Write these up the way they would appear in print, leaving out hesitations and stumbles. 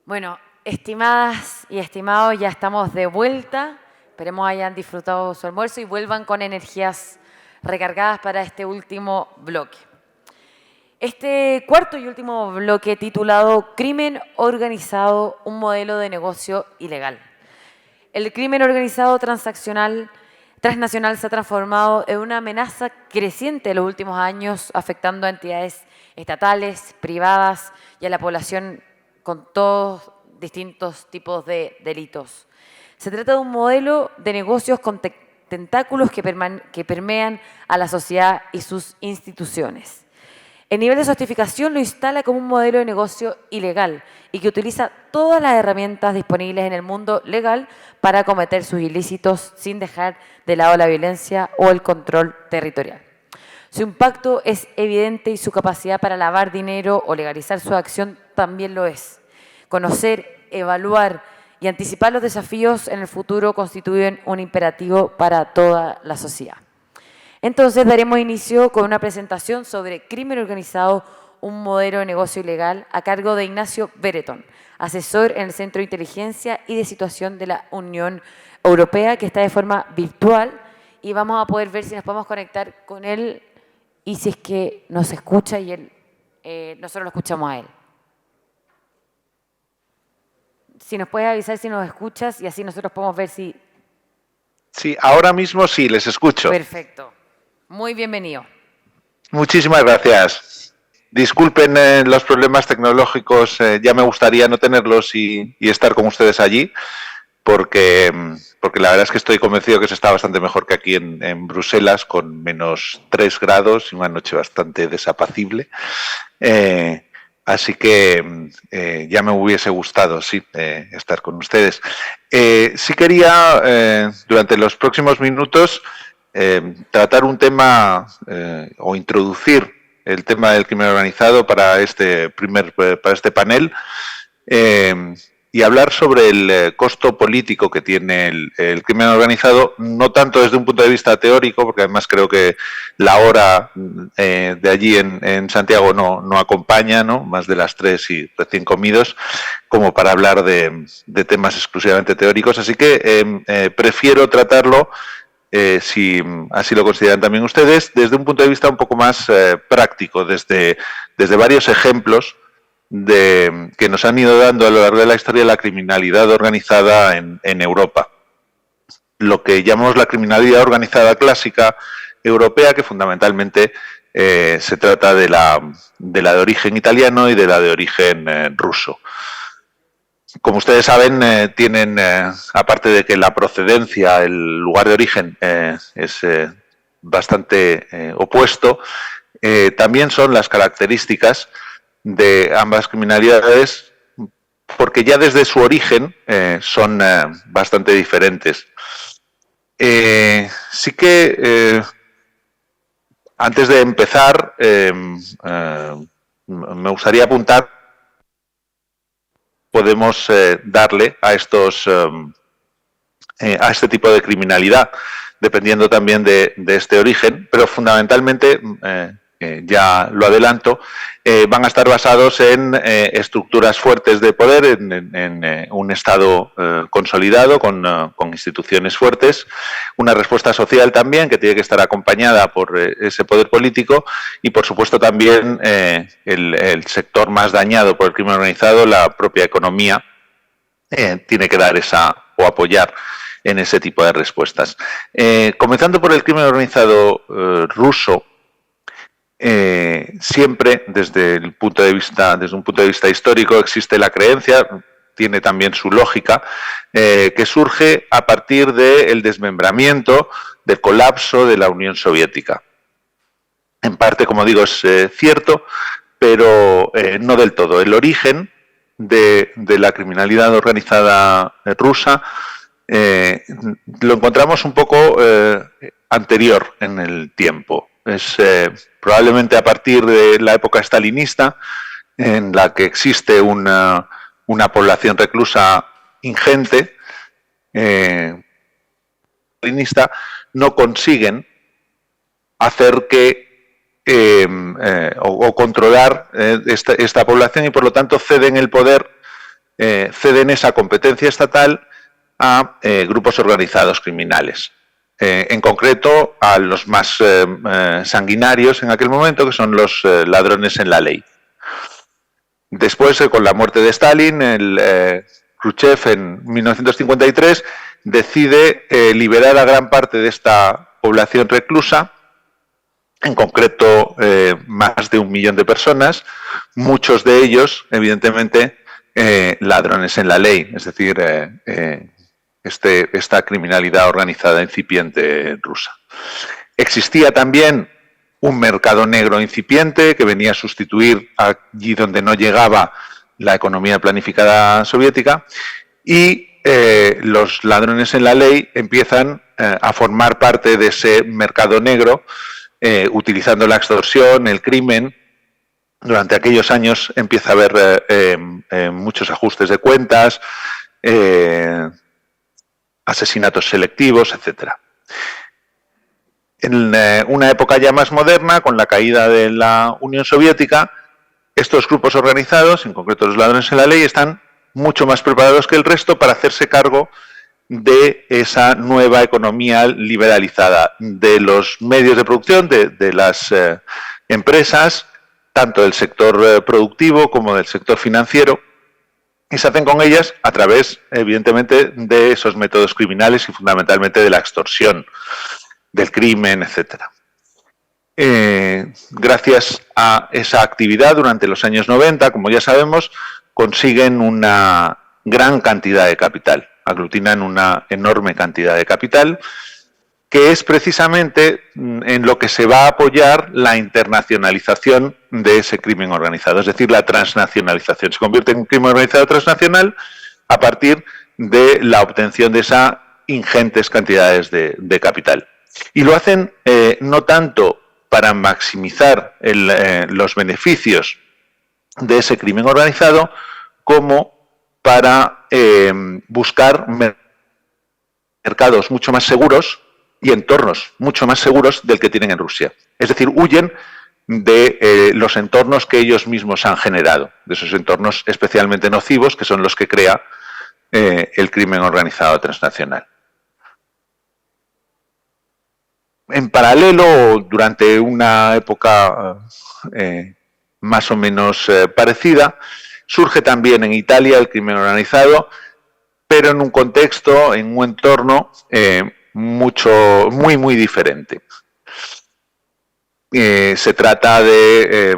Bueno, estimadas y estimados, ya estamos de vuelta. Esperemos hayan disfrutado su almuerzo y vuelvan con energías recargadas para este último bloque. Este cuarto y último bloque titulado Crimen organizado, un modelo de negocio ilegal. El crimen organizado transnacional se ha transformado en una amenaza creciente en los últimos años, afectando a entidades estatales, privadas y a la población con todos distintos tipos de delitos. Se trata de un modelo de negocios con tentáculos que permean a la sociedad y sus instituciones. El nivel de sofisticación lo instala como un modelo de negocio ilegal y que utiliza todas las herramientas disponibles en el mundo legal para cometer sus ilícitos sin dejar de lado la violencia o el control territorial. Su impacto es evidente y su capacidad para lavar dinero o legalizar su acción también lo es. Conocer, evaluar y anticipar los desafíos en el futuro constituyen un imperativo para toda la sociedad. Entonces daremos inicio con una presentación sobre crimen organizado, un modelo de negocio ilegal a cargo de Ignacio Brereton, asesor en el Centro de Inteligencia y de Situación de la Unión Europea, que está de forma virtual y vamos a poder ver si nos podemos conectar con él y si es que nos escucha y nosotros lo escuchamos a él. Si nos puedes avisar si nos escuchas y así nosotros podemos ver si... Sí, ahora mismo sí, les escucho. Perfecto. Muy bienvenido. Muchísimas gracias. Disculpen los problemas tecnológicos, ya me gustaría no tenerlos y estar con ustedes allí, porque la verdad es que estoy convencido que se está bastante mejor que aquí en Bruselas, con menos 3 grados y una noche bastante desapacible. Así que ya me hubiese gustado, sí, estar con ustedes. Sí quería, durante los próximos minutos, tratar un tema o introducir el tema del crimen organizado para este panel y hablar sobre el costo político que tiene el crimen organizado, no tanto desde un punto de vista teórico, porque además creo que la hora de allí en Santiago no acompaña, ¿no? Más de las 3 y recién comidos, como para hablar de temas exclusivamente teóricos. Así que prefiero tratarlo, si así lo consideran también ustedes, desde un punto de vista un poco más práctico, desde varios ejemplos que nos han ido dando a lo largo de la historia la criminalidad organizada en Europa. Lo que llamamos la criminalidad organizada clásica europea, que fundamentalmente se trata de la de origen italiano y de la de origen ruso. Como ustedes saben, tienen, aparte de que la procedencia, el lugar de origen es bastante opuesto, también son las características de ambas criminalidades, porque ya desde su origen son bastante diferentes. Sí que antes de empezar me gustaría apuntar podemos darle a este tipo de criminalidad, dependiendo también de este origen, pero fundamentalmente, ya lo adelanto, van a estar basados en estructuras fuertes de poder, en un Estado consolidado, con instituciones fuertes, una respuesta social también, que tiene que estar acompañada por ese poder político, y por supuesto también el sector más dañado por el crimen organizado, la propia economía, tiene que dar o apoyar en ese tipo de respuestas. Comenzando por el crimen organizado ruso, siempre desde un punto de vista histórico existe la creencia, tiene también su lógica, que surge a partir del desmembramiento, del colapso de la Unión Soviética. En parte, como digo, es cierto, pero no del todo. El origen de la criminalidad organizada rusa lo encontramos un poco anterior en el tiempo. Es probablemente a partir de la época stalinista, en la que existe una población reclusa ingente, stalinista, no consiguen hacer o controlar esta población, y por lo tanto ceden el poder ceden esa competencia estatal a grupos organizados criminales. En concreto, a los más sanguinarios en aquel momento, que son los ladrones en la ley. Después, con la muerte de Stalin, Khrushchev en 1953 decide liberar a gran parte de esta población reclusa, en concreto más de 1 millón de personas, muchos de ellos, evidentemente, ladrones en la ley, es decir, esta criminalidad organizada incipiente rusa. Existía también un mercado negro incipiente que venía a sustituir allí donde no llegaba la economía planificada soviética, y los ladrones en la ley empiezan a formar parte de ese mercado negro, utilizando la extorsión, el crimen. Durante aquellos años empieza a haber muchos ajustes de cuentas, asesinatos selectivos, etc. En una época ya más moderna, con la caída de la Unión Soviética, estos grupos organizados, en concreto los ladrones en la ley, están mucho más preparados que el resto para hacerse cargo de esa nueva economía liberalizada, de los medios de producción, de las empresas, tanto del sector productivo como del sector financiero, y se hacen con ellas a través, evidentemente, de esos métodos criminales y fundamentalmente de la extorsión, del crimen, etc. Gracias a esa actividad durante los años 90, como ya sabemos, consiguen una gran cantidad de capital, aglutinan una enorme cantidad de capital, que es precisamente en lo que se va a apoyar la internacionalización de ese crimen organizado, es decir, la transnacionalización. Se convierte en un crimen organizado transnacional a partir de la obtención de esas ingentes cantidades de capital. Y lo hacen no tanto para maximizar los beneficios de ese crimen organizado, como para buscar mercados mucho más seguros y entornos mucho más seguros del que tienen en Rusia. Es decir, huyen de los entornos que ellos mismos han generado, de esos entornos especialmente nocivos que son los que crea el crimen organizado transnacional. En paralelo, durante una época más o menos parecida, surge también en Italia el crimen organizado, pero en un contexto, en un entorno muy diferente. Se trata de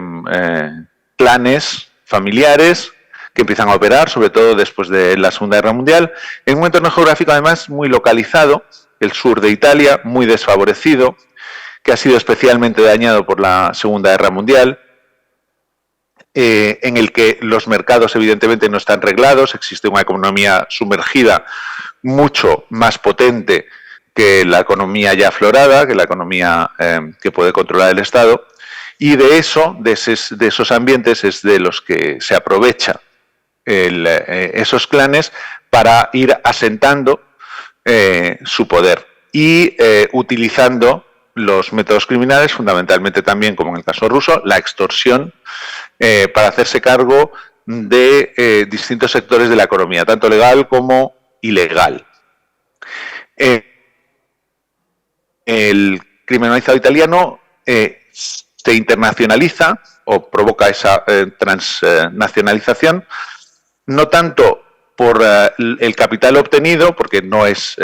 clanes familiares que empiezan a operar, sobre todo después de la Segunda Guerra Mundial, en un entorno geográfico además muy localizado, el sur de Italia, muy desfavorecido, que ha sido especialmente dañado por la Segunda Guerra Mundial, en el que los mercados evidentemente no están reglados, existe una economía sumergida mucho más potente que la economía ya aflorada, que la economía que puede controlar el Estado, y de esos ambientes es de los que se aprovecha esos clanes para ir asentando su poder y utilizando los métodos criminales, fundamentalmente también, como en el caso ruso, la extorsión, para hacerse cargo de distintos sectores de la economía, tanto legal como ilegal. El crimen organizado italiano se internacionaliza o provoca esa transnacionalización, no tanto por el capital obtenido, porque no es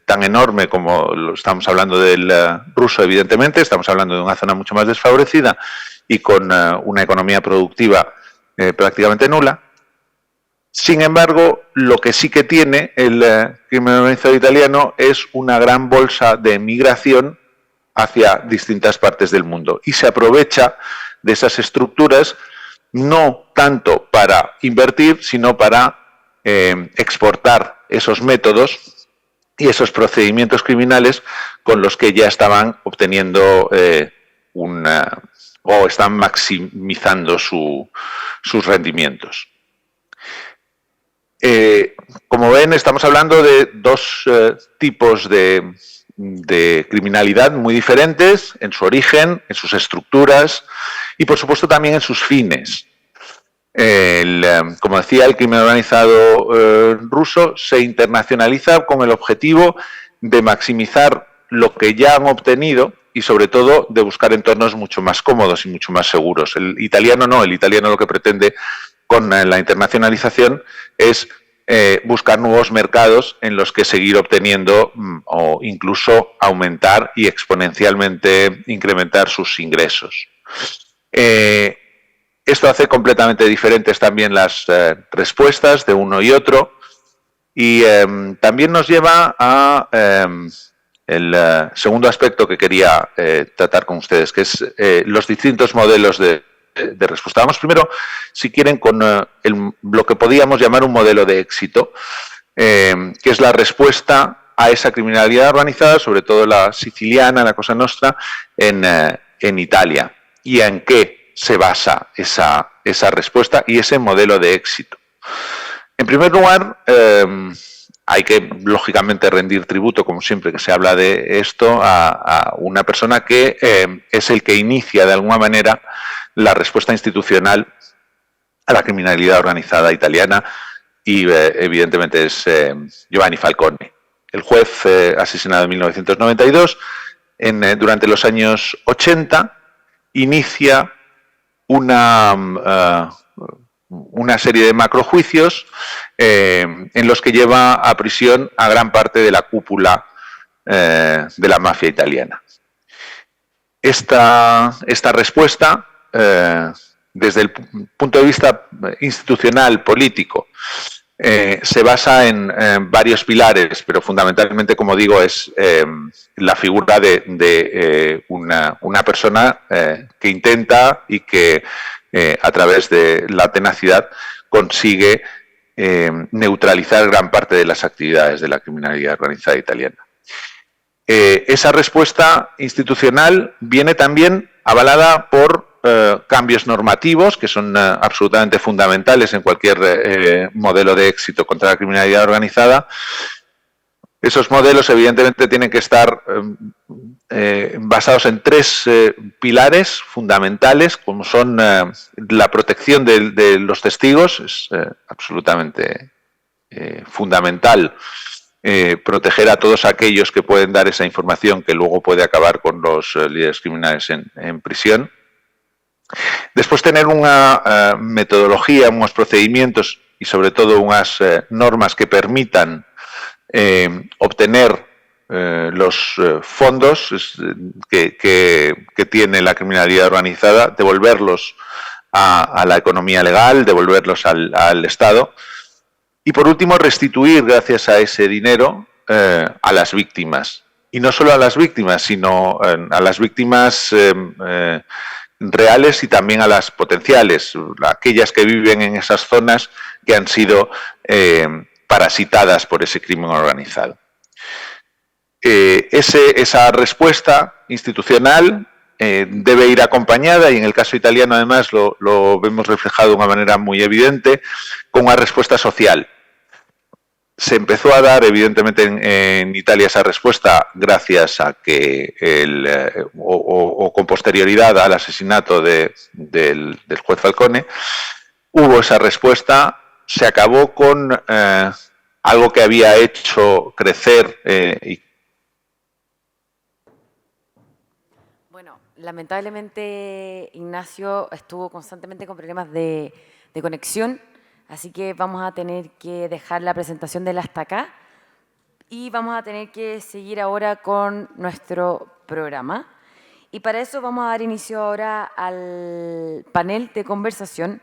tan enorme como lo estamos hablando del ruso, evidentemente, estamos hablando de una zona mucho más desfavorecida y con una economía productiva prácticamente nula. Sin embargo, lo que sí que tiene el crimen organizado italiano es una gran bolsa de migración hacia distintas partes del mundo y se aprovecha de esas estructuras no tanto para invertir, sino para exportar esos métodos y esos procedimientos criminales con los que ya estaban obteniendo o están maximizando sus rendimientos. Como ven, estamos hablando de dos tipos de criminalidad muy diferentes en su origen, en sus estructuras y, por supuesto, también en sus fines. Como decía, el crimen organizado ruso se internacionaliza con el objetivo de maximizar lo que ya han obtenido y sobre todo de buscar entornos mucho más cómodos y mucho más seguros. El italiano no, el italiano lo que pretende con la internacionalización es buscar nuevos mercados en los que seguir obteniendo o incluso aumentar y exponencialmente incrementar sus ingresos. Esto hace completamente diferentes también las respuestas de uno y otro y también nos lleva a el segundo aspecto que quería tratar con ustedes, que es los distintos modelos de respuesta. Vamos primero, si quieren, con lo que podríamos llamar un modelo de éxito, que es la respuesta a esa criminalidad organizada, sobre todo la siciliana, la Cosa Nostra, en Italia. ¿Y en qué se basa esa respuesta y ese modelo de éxito? En primer lugar, hay que, lógicamente, rendir tributo, como siempre que se habla de esto, a una persona que es el que inicia, de alguna manera, la respuesta institucional a la criminalidad organizada italiana y, evidentemente, es Giovanni Falcone. El juez asesinado en 1992, durante los años 80, inicia una serie de macrojuicios en los que lleva a prisión a gran parte de la cúpula de la mafia italiana. Esta respuesta, desde el punto de vista institucional, político, se basa en varios pilares, pero fundamentalmente, como digo, es la figura de una persona que intenta y que a través de la tenacidad consigue neutralizar gran parte de las actividades de la criminalidad organizada italiana. Esa respuesta institucional viene también avalada por cambios normativos que son absolutamente fundamentales en cualquier modelo de éxito contra la criminalidad organizada. Esos modelos, evidentemente, tienen que estar basados en tres pilares fundamentales, como son la protección de los testigos, es absolutamente fundamental proteger a todos aquellos que pueden dar esa información que luego puede acabar con los líderes criminales en prisión. Después, tener una metodología, unos procedimientos y sobre todo unas normas que permitan obtener los fondos que tiene la criminalidad organizada, devolverlos a la economía legal, devolverlos al Estado. Y por último, restituir, gracias a ese dinero, a las víctimas. Y no solo a las víctimas, sino a las víctimas reales y también a las potenciales, aquellas que viven en esas zonas que han sido parasitadas por ese crimen organizado. Esa respuesta institucional debe ir acompañada, y en el caso italiano además lo vemos reflejado de una manera muy evidente, con una respuesta social. Se empezó a dar, evidentemente, en Italia esa respuesta gracias a que, con posterioridad al asesinato del juez Falcone, hubo esa respuesta, se acabó con algo que había hecho crecer Bueno, lamentablemente Ignacio estuvo constantemente con problemas de conexión, así que vamos a tener que dejar la presentación de él hasta acá y vamos a tener que seguir ahora con nuestro programa. Y para eso vamos a dar inicio ahora al panel de conversación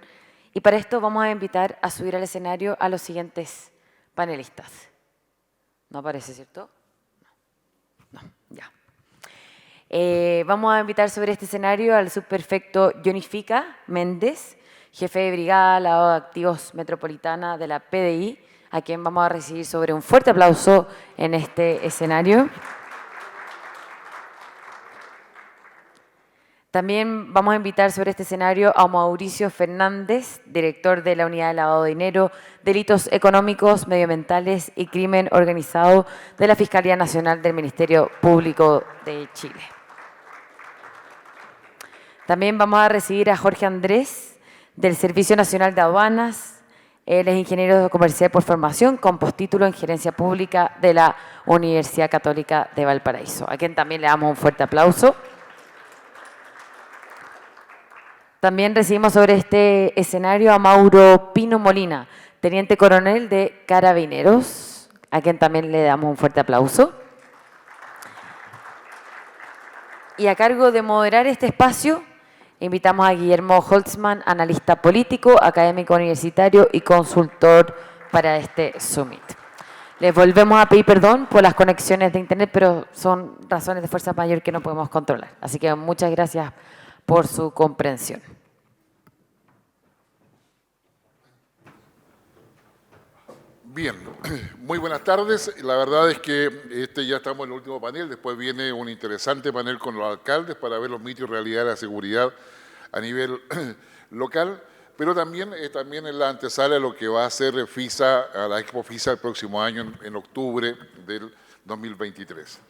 y para esto vamos a invitar a subir al escenario a los siguientes panelistas. ¿No aparece, cierto? No, ya. Vamos a invitar sobre este escenario al subprefecto Jonifica Méndez, jefe de brigada lavado de activos metropolitana de la PDI, a quien vamos a recibir sobre un fuerte aplauso en este escenario. También vamos a invitar sobre este escenario a Mauricio Fernández, director de la Unidad de Lavado de Dinero, Delitos Económicos, Medioambientales y Crimen Organizado de la Fiscalía Nacional del Ministerio Público de Chile. También vamos a recibir a Jorge Andrés, del Servicio Nacional de Aduanas. Él es ingeniero comercial por formación, con postítulo en Gerencia Pública de la Universidad Católica de Valparaíso, a quien también le damos un fuerte aplauso. También recibimos sobre este escenario a Mauro Pino Molina, teniente coronel de Carabineros, a quien también le damos un fuerte aplauso. Y a cargo de moderar este espacio, invitamos a Guillermo Holtzman, analista político, académico universitario y consultor para este summit. Les volvemos a pedir perdón por las conexiones de internet, pero son razones de fuerza mayor que no podemos controlar. Así que muchas gracias por su comprensión. Bien, muy buenas tardes. La verdad es que ya estamos en el último panel. Después viene un interesante panel con los alcaldes para ver los mitos y realidad de la seguridad a nivel local, pero también en la antesala de lo que va a hacer FISA, a la Expo FISA el próximo año, en octubre del 2023.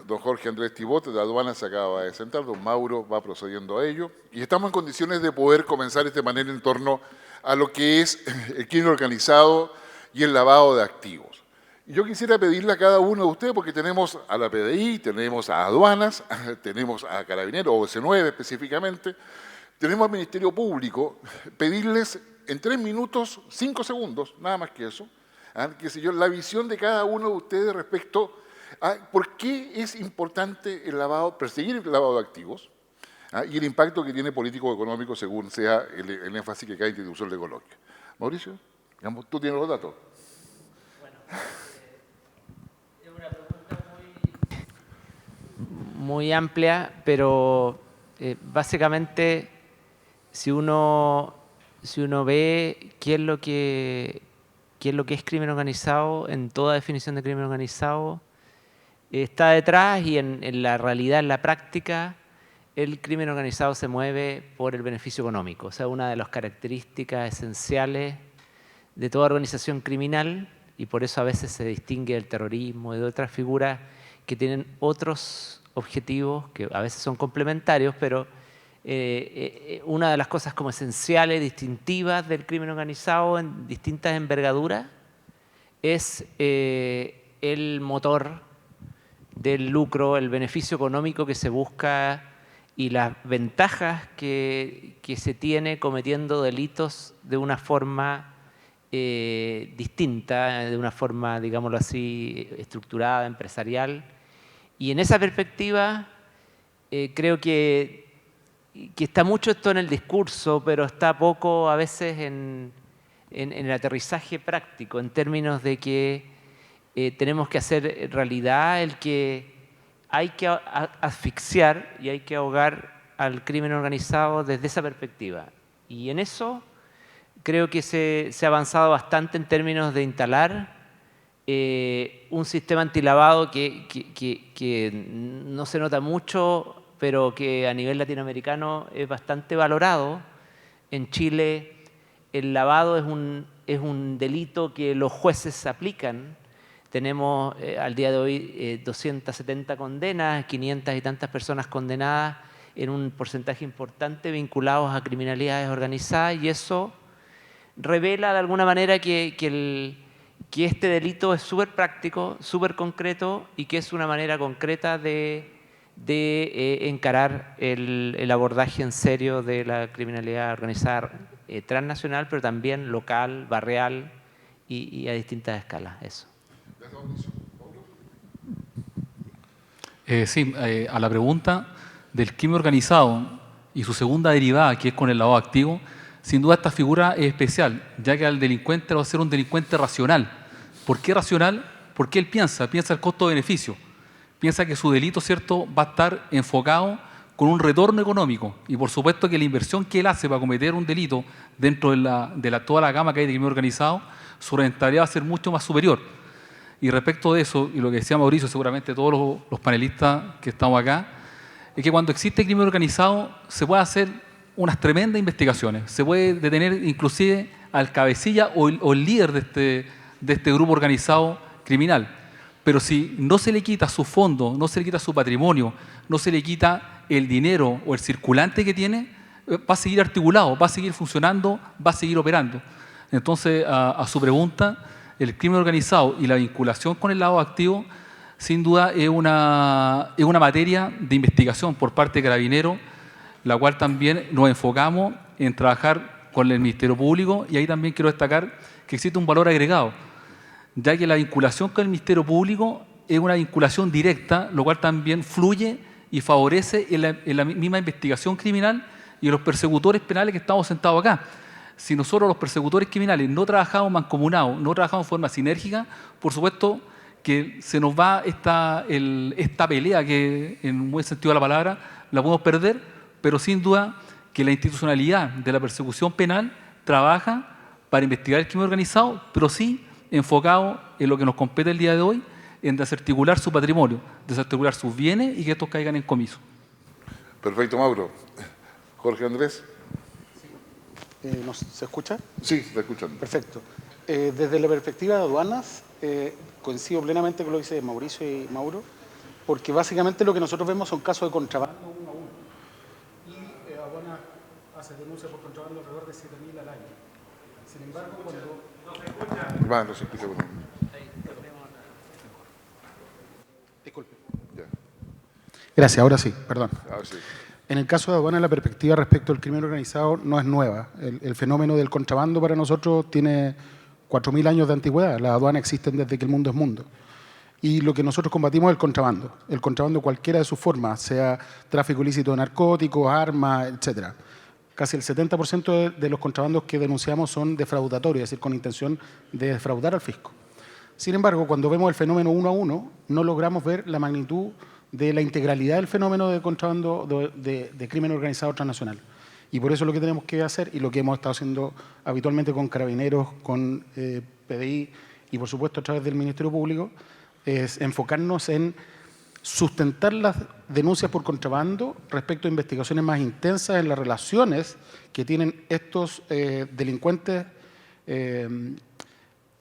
Don Jorge Andrés Tibot, de Aduanas, se acaba de sentar, don Mauro va procediendo a ello, y estamos en condiciones de poder comenzar este panel en torno a lo que es el crimen organizado y el lavado de activos. Y yo quisiera pedirle a cada uno de ustedes, porque tenemos a la PDI, tenemos a Aduanas, tenemos a Carabineros, o C9 específicamente, tenemos al Ministerio Público, pedirles en 3 minutos, 5 segundos, nada más que eso, la visión de cada uno de ustedes respecto a por qué es importante el lavado, perseguir el lavado de activos, y el impacto que tiene político-económico según sea el énfasis que cada institución le coloque. Mauricio, digamos, tú tienes los datos. Bueno, es una pregunta muy amplia, pero básicamente si uno ve qué es lo que es crimen organizado, en toda definición de crimen organizado, está detrás y en la realidad, en la práctica, el crimen organizado se mueve por el beneficio económico. O sea, una de las características esenciales de toda organización criminal, y por eso a veces se distingue del terrorismo y de otras figuras que tienen otros objetivos que a veces son complementarios, pero una de las cosas como esenciales, distintivas del crimen organizado en distintas envergaduras es el motor del lucro, el beneficio económico que se busca y las ventajas que se tiene cometiendo delitos de una forma distinta, de una forma, digámoslo así, estructurada, empresarial. Y en esa perspectiva creo que está mucho esto en el discurso, pero está poco a veces en el aterrizaje práctico, en términos de que tenemos que hacer realidad el que hay que asfixiar y hay que ahogar al crimen organizado desde esa perspectiva. Y en eso creo que se ha avanzado bastante en términos de instalar un sistema antilavado que no se nota mucho, pero que a nivel latinoamericano es bastante valorado. En Chile el lavado es un delito que los jueces aplican. Tenemos al día de hoy 270 condenas, 500 y tantas personas condenadas en un porcentaje importante vinculados a criminalidades organizadas, y eso revela de alguna manera que este delito es súper práctico, súper concreto, y que es una manera concreta de encarar el abordaje en serio de la criminalidad organizada transnacional, pero también local, barrial y a distintas escalas. Eso. Sí, a la pregunta del crimen organizado y su segunda derivada, que es con el lavado activo, sin duda esta figura es especial, ya que al delincuente va a ser un delincuente racional. ¿Por qué racional? Porque él piensa el costo-beneficio, piensa que su delito, ¿cierto?, va a estar enfocado con un retorno económico, y por supuesto que la inversión que él hace para cometer un delito dentro de toda la gama que hay de crimen organizado, su rentabilidad va a ser mucho más superior. Y respecto de eso, y lo que decía Mauricio, seguramente todos los panelistas que estamos acá, es que cuando existe crimen organizado se puede hacer unas tremendas investigaciones, se puede detener inclusive al cabecilla o el líder de este grupo organizado criminal. Pero si no se le quita su fondo, no se le quita su patrimonio, no se le quita el dinero o el circulante que tiene, va a seguir articulado, va a seguir funcionando, va a seguir operando. Entonces, a su pregunta, el crimen organizado y la vinculación con el lavado de activos, sin duda es una materia de investigación por parte de Carabineros, la cual también nos enfocamos en trabajar con el Ministerio Público, y ahí también quiero destacar que existe un valor agregado, ya que la vinculación con el Ministerio Público es una vinculación directa, lo cual también fluye y favorece en la misma investigación criminal y en los persecutores penales que estamos sentados acá. Si nosotros los persecutores criminales no trabajamos mancomunados, no trabajamos de forma sinérgica, por supuesto que se nos va esta pelea que en un buen sentido de la palabra la podemos perder, pero sin duda que la institucionalidad de la persecución penal trabaja para investigar el crimen organizado, pero sí enfocado en lo que nos compete el día de hoy, en desarticular su patrimonio, desarticular sus bienes y que estos caigan en comiso. Perfecto, Mauro. Jorge Andrés. ¿Se escucha? Sí, está escuchando. Perfecto. Desde la perspectiva de aduanas, coincido plenamente con lo que dice Mauricio y Mauro, porque básicamente lo que nosotros vemos son casos de contrabando uno a uno. Y aduanas hace denuncias por contrabando alrededor de 7.000 al año. Sin embargo, cuando... No se escucha. Disculpe. Ya. Gracias, ahora sí, perdón. Sí. En el caso de aduana, la perspectiva respecto al crimen organizado no es nueva. El fenómeno del contrabando para nosotros tiene 4.000 años de antigüedad. Las aduanas existen desde que el mundo es mundo. Y lo que nosotros combatimos es el contrabando cualquiera de sus formas, sea tráfico ilícito de narcóticos, armas, etc. Casi el 70% de los contrabandos que denunciamos son defraudatorios, es decir, con intención de defraudar al fisco. Sin embargo, cuando vemos el fenómeno uno a uno, no logramos ver la magnitud de la integralidad del fenómeno de contrabando de crimen organizado transnacional. Y por eso lo que tenemos que hacer, y lo que hemos estado haciendo habitualmente con Carabineros, con PDI y por supuesto a través del Ministerio Público, es enfocarnos en sustentar las denuncias por contrabando respecto a investigaciones más intensas en las relaciones que tienen estos delincuentes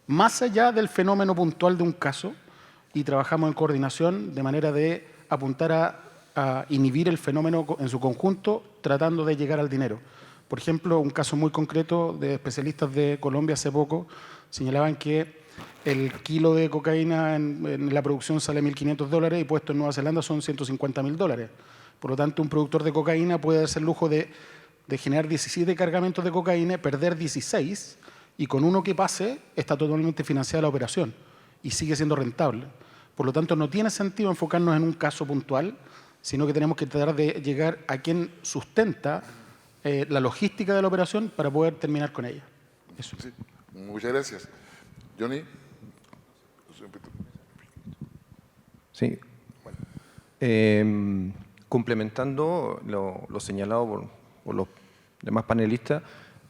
más allá del fenómeno puntual de un caso, y trabajamos en coordinación de manera de apuntar a inhibir el fenómeno en su conjunto, tratando de llegar al dinero. Por ejemplo, un caso muy concreto de especialistas de Colombia hace poco señalaban que el kilo de cocaína en la producción sale $1.500 y puesto en Nueva Zelanda son $150.000. Por lo tanto, un productor de cocaína puede darse el lujo de generar 17 cargamentos de cocaína, perder 16, y con uno que pase está totalmente financiada la operación y sigue siendo rentable. Por lo tanto, no tiene sentido enfocarnos en un caso puntual, sino que tenemos que tratar de llegar a quien sustenta la logística de la operación para poder terminar con ella. Eso. Sí. Muchas gracias. Johnny. Sí. Bueno. Complementando lo señalado por los demás panelistas,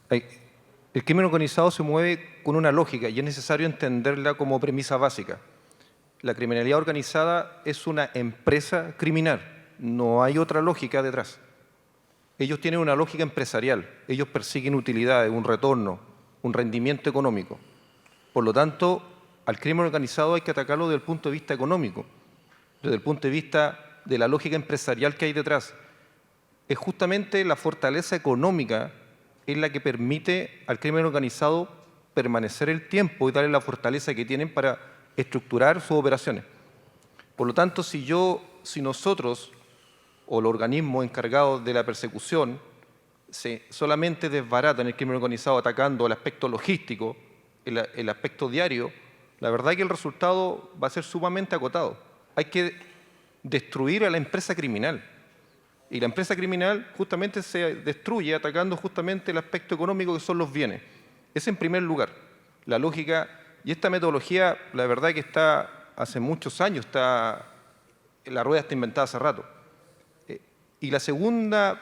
el crimen organizado se mueve con una lógica y es necesario entenderla como premisa básica. La criminalidad organizada es una empresa criminal, no hay otra lógica detrás. Ellos tienen una lógica empresarial, ellos persiguen utilidades, un retorno, un rendimiento económico. Por lo tanto, al crimen organizado hay que atacarlo desde el punto de vista económico, desde el punto de vista de la lógica empresarial que hay detrás. Es justamente la fortaleza económica es la que permite al crimen organizado permanecer el tiempo y darle la fortaleza que tienen para estructurar sus operaciones. Por lo tanto, si nosotros o los organismos encargados de la persecución solamente desbaratan el crimen organizado atacando el aspecto logístico, el aspecto diario, la verdad es que el resultado va a ser sumamente acotado. Hay que destruir a la empresa criminal. Y la empresa criminal justamente se destruye atacando justamente el aspecto económico que son los bienes. Es en primer lugar la lógica, y esta metodología, la verdad es que está hace muchos años, la rueda está inventada hace rato. Y el segundo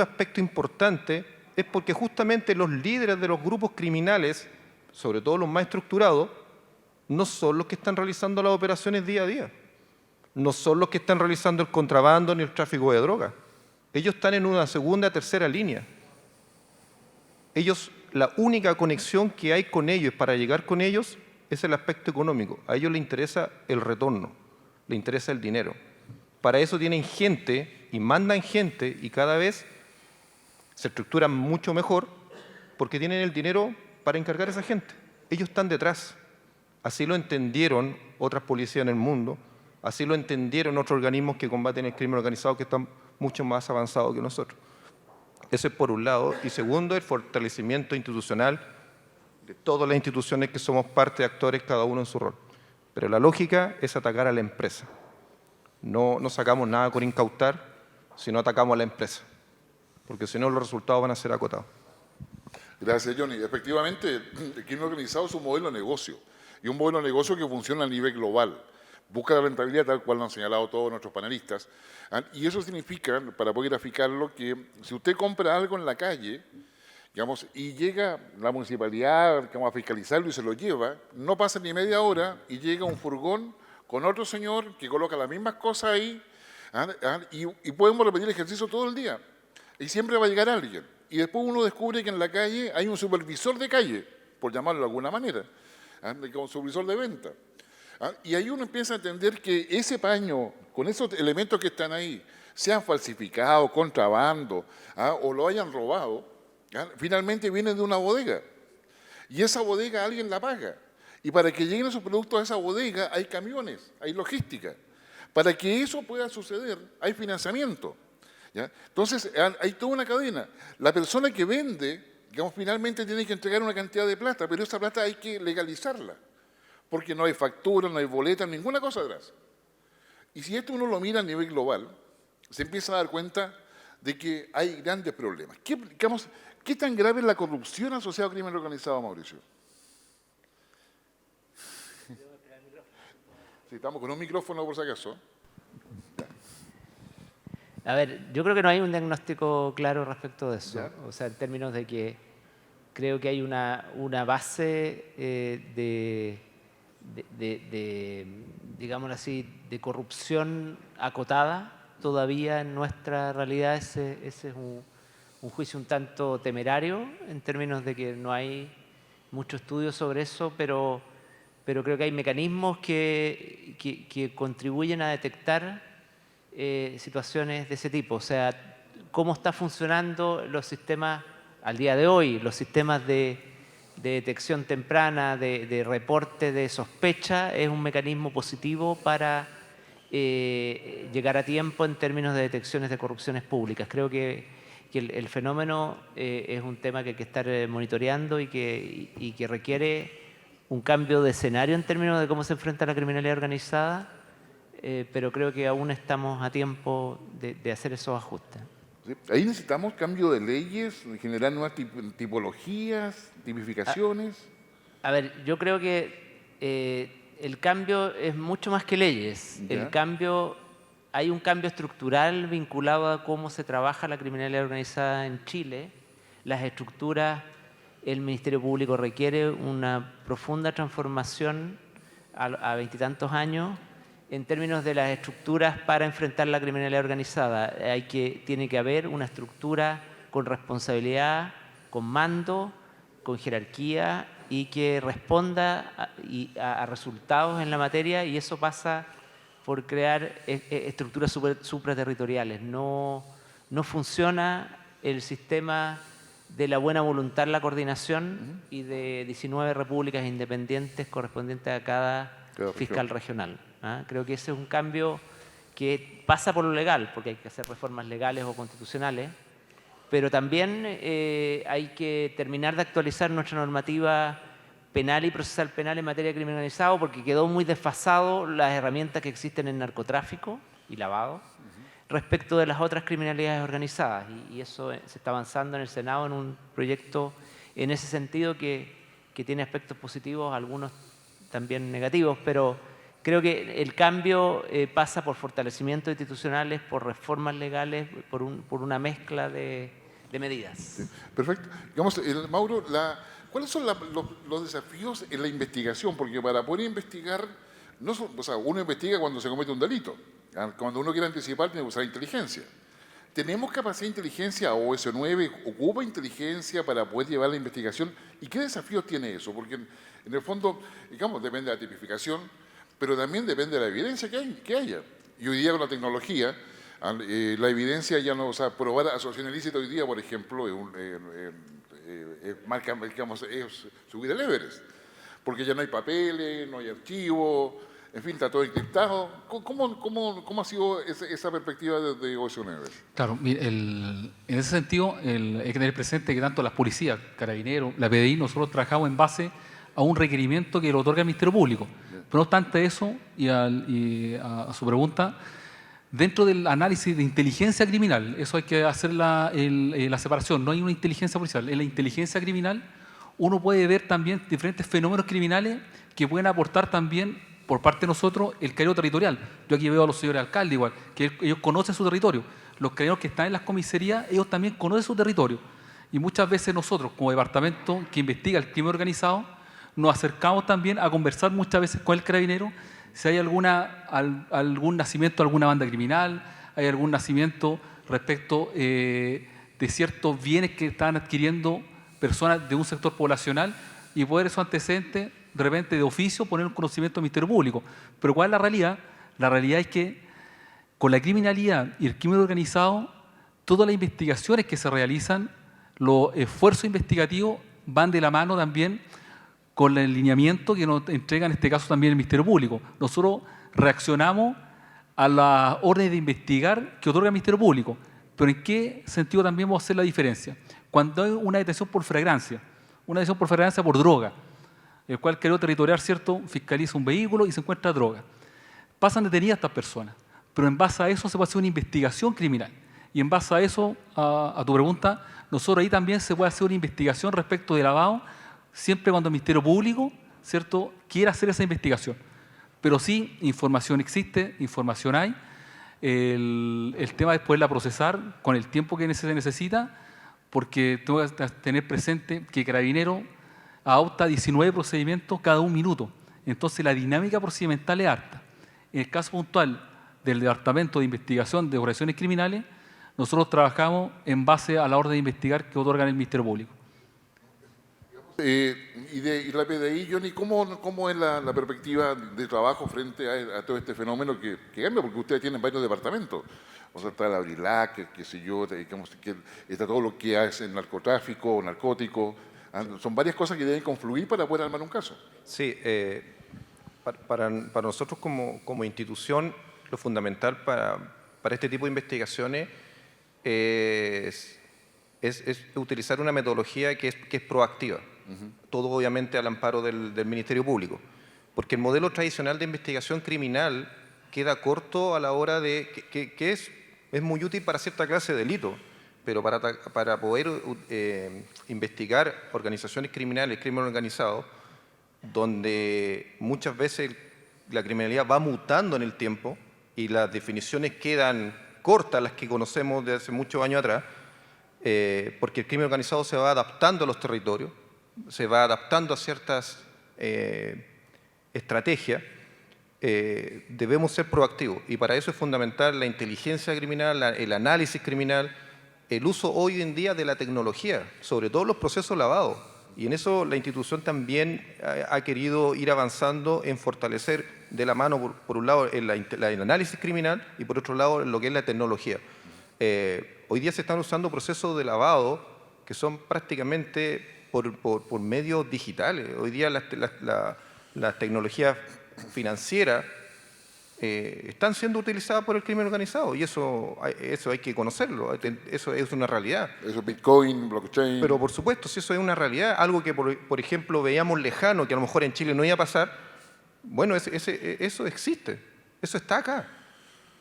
aspecto importante es porque justamente los líderes de los grupos criminales, sobre todo los más estructurados, no son los que están realizando las operaciones día a día. No son los que están realizando el contrabando ni el tráfico de drogas. Ellos están en una segunda, tercera línea. La única conexión que hay con ellos para llegar con ellos es el aspecto económico. A ellos les interesa el retorno, les interesa el dinero. Para eso tienen gente y mandan gente y cada vez se estructuran mucho mejor porque tienen el dinero para encargar a esa gente. Ellos están detrás. Así lo entendieron otras policías en el mundo, así lo entendieron otros organismos que combaten el crimen organizado que están mucho más avanzados que nosotros. Eso es por un lado. Y segundo, el fortalecimiento institucional de todas las instituciones que somos parte de actores, cada uno en su rol. Pero la lógica es atacar a la empresa. No sacamos nada con incautar, sino atacamos a la empresa, porque si no los resultados van a ser acotados. Gracias, Johnny. Efectivamente, el crimen organizado es un modelo de negocio, y un modelo de negocio que funciona a nivel global. Busca la rentabilidad tal cual lo han señalado todos nuestros panelistas. Y eso significa, para poder graficarlo, que si usted compra algo en la calle, digamos, y llega la municipalidad a fiscalizarlo y se lo lleva, no pasa ni media hora y llega un furgón con otro señor que coloca las mismas cosas ahí, y podemos repetir el ejercicio todo el día. Y siempre va a llegar alguien. Y después uno descubre que en la calle hay un supervisor de calle, por llamarlo de alguna manera, un supervisor de venta. Y ahí uno empieza a entender que ese paño, con esos elementos que están ahí, sean falsificados, contrabando, o lo hayan robado, finalmente vienen de una bodega. Y esa bodega alguien la paga. Y para que lleguen esos productos a esa bodega hay camiones, hay logística. Para que eso pueda suceder hay financiamiento. ¿Ya? Entonces hay toda una cadena. La persona que vende, digamos, finalmente tiene que entregar una cantidad de plata, pero esa plata hay que legalizarla. Porque no hay factura, no hay boleta, ninguna cosa atrás. Y si esto uno lo mira a nivel global, se empieza a dar cuenta de que hay grandes problemas. ¿Qué tan grave es la corrupción asociada al crimen organizado, Mauricio? Sí, estamos con un micrófono por si acaso. A ver, yo creo que no hay un diagnóstico claro respecto de eso. ¿Ya? O sea, en términos de que creo que hay una base digámoslo así, de corrupción acotada todavía en nuestra realidad. Ese es un juicio un tanto temerario en términos de que no hay mucho estudio sobre eso, pero creo que hay mecanismos que contribuyen a detectar situaciones de ese tipo. O sea, cómo están funcionando los sistemas al día de hoy, los sistemas de detección temprana, de reporte de sospecha, es un mecanismo positivo para llegar a tiempo en términos de detecciones de corrupciones públicas. Creo que el fenómeno es un tema que hay que estar monitoreando y que requiere un cambio de escenario en términos de cómo se enfrenta la criminalidad organizada, pero creo que aún estamos a tiempo de hacer esos ajustes. ¿Sí? Ahí necesitamos cambio de leyes, generar nuevas tipologías, tipificaciones. A ver, yo creo que el cambio es mucho más que leyes. ¿Ya? Hay un cambio estructural vinculado a cómo se trabaja la criminalidad organizada en Chile. Las estructuras, el Ministerio Público requiere una profunda transformación a 20 y tantos años en términos de las estructuras para enfrentar la criminalidad organizada. Tiene que haber una estructura con responsabilidad, con mando, con jerarquía y que responda a resultados en la materia, y eso pasa por crear estructuras supraterritoriales. No funciona el sistema de la buena voluntad, la coordinación y de 19 repúblicas independientes correspondientes a cada fiscal regional. Creo que ese es un cambio que pasa por lo legal, porque hay que hacer reformas legales o constitucionales, pero también hay que terminar de actualizar nuestra normativa penal y procesal penal en materia de crimen organizado, porque quedó muy desfasado las herramientas que existen en narcotráfico y lavado respecto de las otras criminalidades organizadas, y eso se está avanzando en el Senado en un proyecto en ese sentido que tiene aspectos positivos, algunos también negativos, pero creo que el cambio pasa por fortalecimientos institucionales, por reformas legales, por una mezcla de medidas. Sí. Perfecto. Digamos, Mauro, ¿cuáles son los desafíos en la investigación? Porque para poder investigar, uno investiga cuando se comete un delito. Cuando uno quiere anticipar, tiene que usar inteligencia. ¿Tenemos capacidad de inteligencia? ¿O OS9 ocupa inteligencia para poder llevar la investigación? ¿Y qué desafíos tiene eso? Porque en el fondo, digamos, depende de la tipificación, pero también depende de la evidencia que haya. Y hoy día con la tecnología, La evidencia ya no, o sea, probar asociación ilícita hoy día, por ejemplo, es subir el Everest, porque ya no hay papeles, no hay archivos, en fin, está todo encriptado. ¿Cómo ha sido esa perspectiva de Ocean Everest? Claro, mire, en ese sentido hay que tener presente que tanto las policías, Carabineros, la PDI, nosotros trabajamos en base a un requerimiento que lo otorga el Ministerio Público. Pero no obstante eso, y a su pregunta, dentro del análisis de inteligencia criminal, eso hay que hacer la separación, no hay una inteligencia policial, en la inteligencia criminal uno puede ver también diferentes fenómenos criminales que pueden aportar también por parte de nosotros el carabinero territorial. Yo aquí veo a los señores alcaldes igual, que ellos conocen su territorio. Los carabineros que están en las comisarías, ellos también conocen su territorio. Y muchas veces nosotros, como departamento que investiga el crimen organizado, nos acercamos también a conversar muchas veces con el carabinero si hay algún nacimiento de alguna banda criminal, hay algún nacimiento respecto de ciertos bienes que están adquiriendo personas de un sector poblacional y poder esos antecedentes de repente de oficio poner un conocimiento del Ministerio Público. Pero ¿cuál es la realidad? La realidad es que con la criminalidad y el crimen organizado, todas las investigaciones que se realizan, los esfuerzos investigativos van de la mano también con el lineamiento que nos entrega en este caso también el Ministerio Público. Nosotros reaccionamos a las órdenes de investigar que otorga el Ministerio Público. Pero ¿en qué sentido también vamos a hacer la diferencia? Cuando hay una detención por flagrancia por droga, el cual el carabinero territorial, ¿cierto?, fiscaliza un vehículo y se encuentra droga. Pasan detenidas estas personas, pero en base a eso se puede hacer una investigación criminal. Y en base a eso, a tu pregunta, nosotros ahí también se puede hacer una investigación respecto de lavado, siempre cuando el Ministerio Público, ¿cierto?, quiera hacer esa investigación. Pero sí, información existe, información hay. El tema es poderla procesar con el tiempo que se necesita, porque tengo que tener presente que Carabinero adopta 19 procedimientos cada un minuto. Entonces la dinámica procedimental es harta. En el caso puntual del Departamento de Investigación de Operaciones Criminales, nosotros trabajamos en base a la orden de investigar que otorga el Ministerio Público. Y la PDI, Johnny, ¿cómo es la perspectiva de trabajo frente a todo este fenómeno que cambia? Porque ustedes tienen varios departamentos. O sea, está la Brilac, qué sé yo, digamos, que está todo lo que hace en narcotráfico, narcótico. Son varias cosas que deben confluir para poder armar un caso. Sí, para nosotros como institución, lo fundamental para este tipo de investigaciones es utilizar una metodología que es proactiva. Todo obviamente al amparo del Ministerio Público. Porque el modelo tradicional de investigación criminal queda corto a la hora de que es muy útil para cierta clase de delito, pero para poder investigar organizaciones criminales, crimen organizado, donde muchas veces la criminalidad va mutando en el tiempo y las definiciones quedan cortas, las que conocemos de hace muchos años atrás, porque el crimen organizado se va adaptando a los territorios, se va adaptando a ciertas estrategias. Debemos ser proactivos y para eso es fundamental la inteligencia criminal, el análisis criminal, el uso hoy en día de la tecnología, sobre todo los procesos lavados. Y en eso la institución también ha querido ir avanzando en fortalecer de la mano, por un lado, el análisis criminal y por otro lado, lo que es la tecnología. Hoy día se están usando procesos de lavado que son prácticamente por medios digitales. Hoy día las tecnologías financieras están siendo utilizadas por el crimen organizado y eso hay que conocerlo, eso es una realidad. Eso es Bitcoin, blockchain. Pero por supuesto, si eso es una realidad, algo que por ejemplo veíamos lejano, que a lo mejor en Chile no iba a pasar, bueno, eso existe, eso está acá.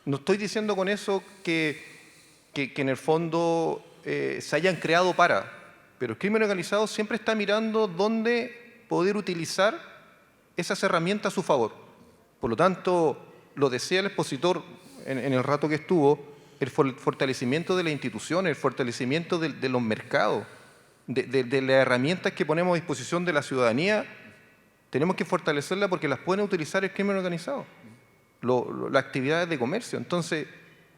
No estoy diciendo con eso que en el fondo se hayan creado pero el crimen organizado siempre está mirando dónde poder utilizar esas herramientas a su favor. Por lo tanto, lo decía el expositor en el rato que estuvo, el fortalecimiento de las instituciones, el fortalecimiento de los mercados, de las herramientas que ponemos a disposición de la ciudadanía, tenemos que fortalecerlas porque las pueden utilizar el crimen organizado, las actividades de comercio. Entonces,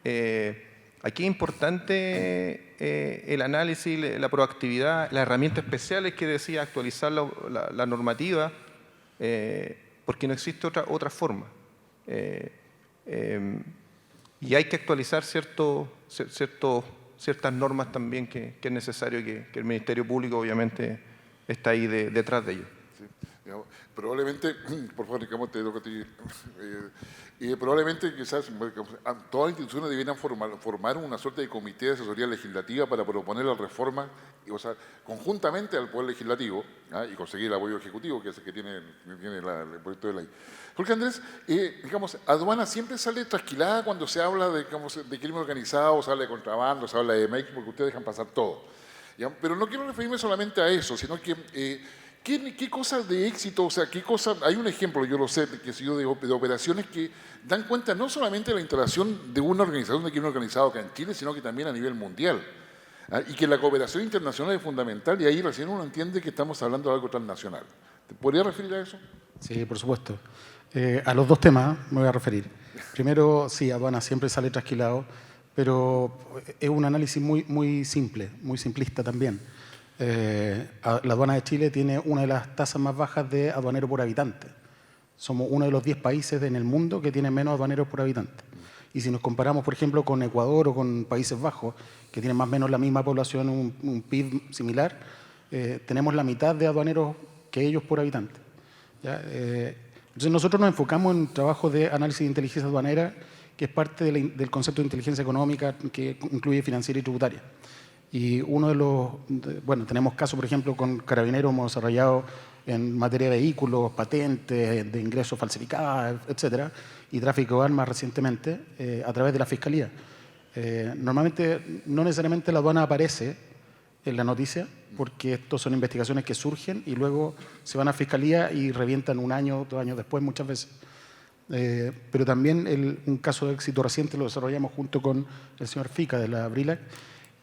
aquí es importante el análisis, la proactividad, las herramientas especiales que decía, actualizar la normativa, porque no existe otra forma. y hay que actualizar ciertas normas también que es necesario que el Ministerio Público obviamente está ahí detrás de ello. Sí, digamos, probablemente, por favor, digamos, te toco a ti. Probablemente quizás todas las instituciones debieran formar una suerte de comité de asesoría legislativa para proponer las reformas, o sea, conjuntamente al Poder Legislativo, y conseguir el apoyo ejecutivo, que es el que tiene el proyecto de ley. Porque Andrés, digamos, aduana siempre sale trasquilada cuando se habla de, digamos, de crimen organizado, se habla de contrabando, se habla de make, porque ustedes dejan pasar todo. ¿Ya? Pero no quiero referirme solamente a eso, sino que ¿qué cosas de éxito, o sea, qué cosas, hay un ejemplo, yo lo sé, que sé yo, de operaciones que dan cuenta no solamente de la interacción de una organización de crimen organizado acá en Chile, sino que también a nivel mundial. Y que la cooperación internacional es fundamental, y ahí recién uno entiende que estamos hablando de algo transnacional. ¿Te podría referir a eso? Sí, por supuesto. A los dos temas me voy a referir. Primero, sí, aduana siempre sale trasquilado, pero es un análisis muy simple, muy simplista también. La aduana de Chile tiene una de las tasas más bajas de aduanero por habitante. Somos uno de los 10 países en el mundo que tiene menos aduaneros por habitante. Y si nos comparamos, por ejemplo, con Ecuador o con Países Bajos, que tienen más o menos la misma población, un PIB similar, tenemos la mitad de aduaneros que ellos por habitante. ¿Ya? Entonces nosotros nos enfocamos en un trabajo de análisis de inteligencia aduanera, que es parte del concepto de inteligencia económica, que incluye financiera y tributaria. Y uno de los, bueno, tenemos casos, por ejemplo, con Carabineros hemos desarrollado en materia de vehículos, patentes, de ingresos falsificados, etcétera, y tráfico de armas recientemente a través de la Fiscalía. Normalmente, no necesariamente la aduana aparece en la noticia, porque estos son investigaciones que surgen y luego se van a Fiscalía y revientan 1 año, 2 años después muchas veces. Pero también un caso de éxito reciente lo desarrollamos junto con el señor Fica de la Brilac,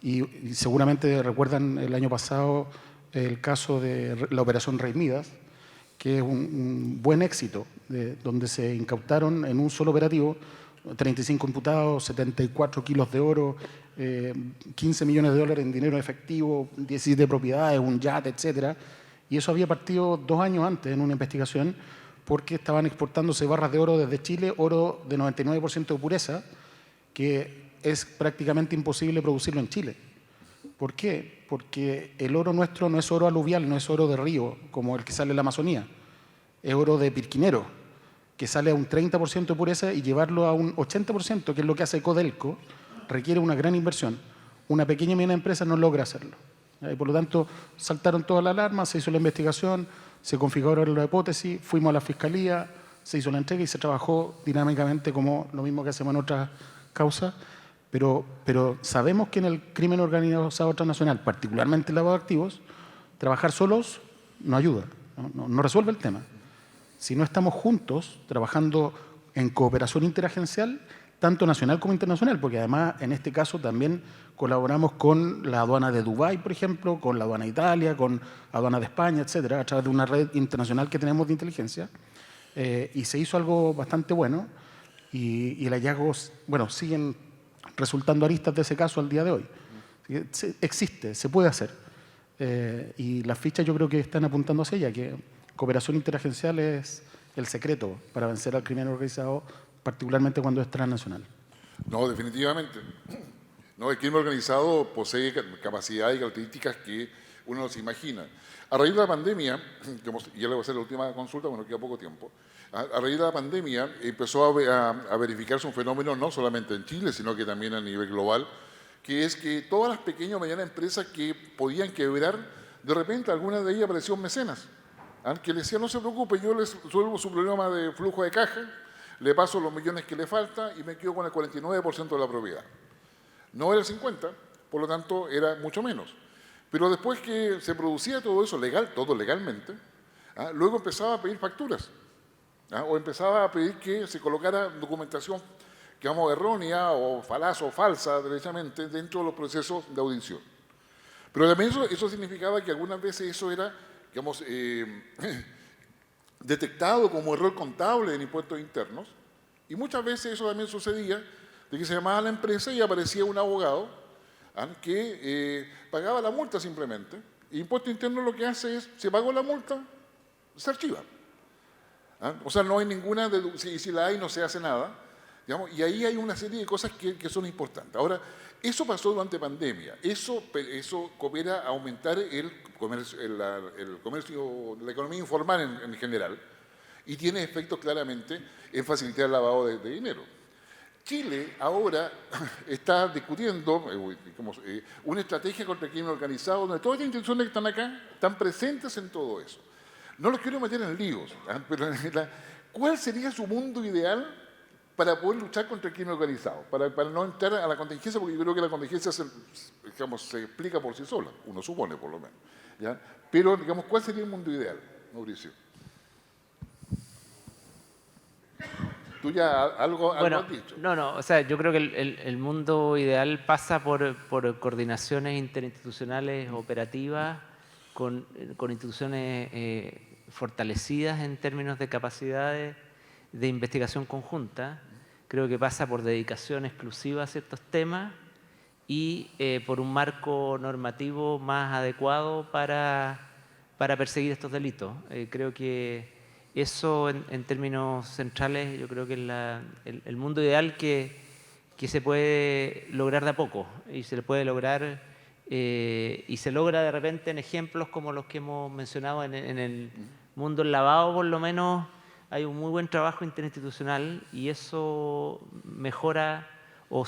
y seguramente recuerdan el año pasado el caso de la Operación Rey Midas, que es un buen éxito, donde se incautaron en un solo operativo 35 imputados, 74 kilos de oro, 15 millones de dólares en dinero efectivo, 17 propiedades, un yate, etcétera. Y eso había partido 2 años antes en una investigación, porque estaban exportándose barras de oro desde Chile, oro de 99% de pureza, que es prácticamente imposible producirlo en Chile. ¿Por qué? Porque el oro nuestro no es oro aluvial, no es oro de río, como el que sale en la Amazonía. Es oro de pirquinero, que sale a un 30% de pureza, y llevarlo a un 80%, que es lo que hace Codelco, requiere una gran inversión. Una pequeña y mediana empresa no logra hacerlo. Y por lo tanto, saltaron todas las alarmas, se hizo la investigación, se configuraron las hipótesis, fuimos a la Fiscalía, se hizo la entrega y se trabajó dinámicamente como lo mismo que hacemos en otras causas. Pero sabemos que en el crimen organizado transnacional, particularmente el lavado de activos, trabajar solos no ayuda, no resuelve el tema. Si no estamos juntos, trabajando en cooperación interagencial, tanto nacional como internacional, porque además en este caso también colaboramos con la aduana de Dubái, por ejemplo, con la aduana de Italia, con la aduana de España, etcétera, a través de una red internacional que tenemos de inteligencia, y se hizo algo bastante bueno, y el hallazgo, bueno, siguen resultando aristas de ese caso al día de hoy. Existe, se puede hacer, y las fichas yo creo que están apuntando hacia ella, que cooperación interagencial es el secreto para vencer al crimen organizado, particularmente cuando es transnacional. No, definitivamente. No, el crimen organizado posee capacidades y características que uno no se imagina. A raíz de la pandemia, ya le voy a hacer la última consulta, bueno, queda poco tiempo. A raíz de la pandemia empezó a verificarse un fenómeno no solamente en Chile, sino que también a nivel global, que es que todas las pequeñas o medianas empresas que podían quebrar, de repente algunas de ellas aparecieron mecenas, que le decían, no se preocupe, yo les resuelvo su problema de flujo de caja, le paso los millones que le falta y me quedo con el 49% de la propiedad. No era el 50%, por lo tanto era mucho menos. Pero después que se producía todo eso todo legalmente, luego empezaba a pedir facturas, o empezaba a pedir que se colocara documentación, digamos, errónea o falaz o falsa, derechamente, dentro de los procesos de audición. Pero también eso significaba que algunas veces eso era, digamos, detectado como error contable en impuestos internos, y muchas veces eso también sucedía, de que se llamaba a la empresa y aparecía un abogado que pagaba la multa simplemente, y impuesto interno lo que hace es, se pagó la multa, se archiva. O sea, no hay ninguna deducción, y si la hay no se hace nada, Digamos, y ahí hay una serie de cosas que son importantes. Ahora, eso pasó durante pandemia. Eso coopera a aumentar el comercio, la economía informal en general, y tiene efectos claramente en facilitar el lavado de dinero. Chile ahora está discutiendo una estrategia contra el crimen organizado, donde todas las instituciones que están acá están presentes en todo eso. No los quiero meter en líos, pero ¿cuál sería su mundo ideal para poder luchar contra el crimen organizado? Para no entrar a la contingencia, porque yo creo que la contingencia se explica por sí sola, uno supone por lo menos. ¿Ya? Pero, digamos, ¿cuál sería el mundo ideal, Mauricio? Tú ya algo has dicho. No, o sea, yo creo que el mundo ideal pasa por coordinaciones interinstitucionales operativas, con instituciones fortalecidas en términos de capacidades de investigación conjunta. Creo que pasa por dedicación exclusiva a ciertos temas y por un marco normativo más adecuado para perseguir estos delitos. Creo que eso, en términos centrales, yo creo que es el mundo ideal que se puede lograr de a poco, y se le puede lograr y se logra de repente en ejemplos como los que hemos mencionado en el mundo del lavado. Por lo menos hay un muy buen trabajo interinstitucional, y eso mejora o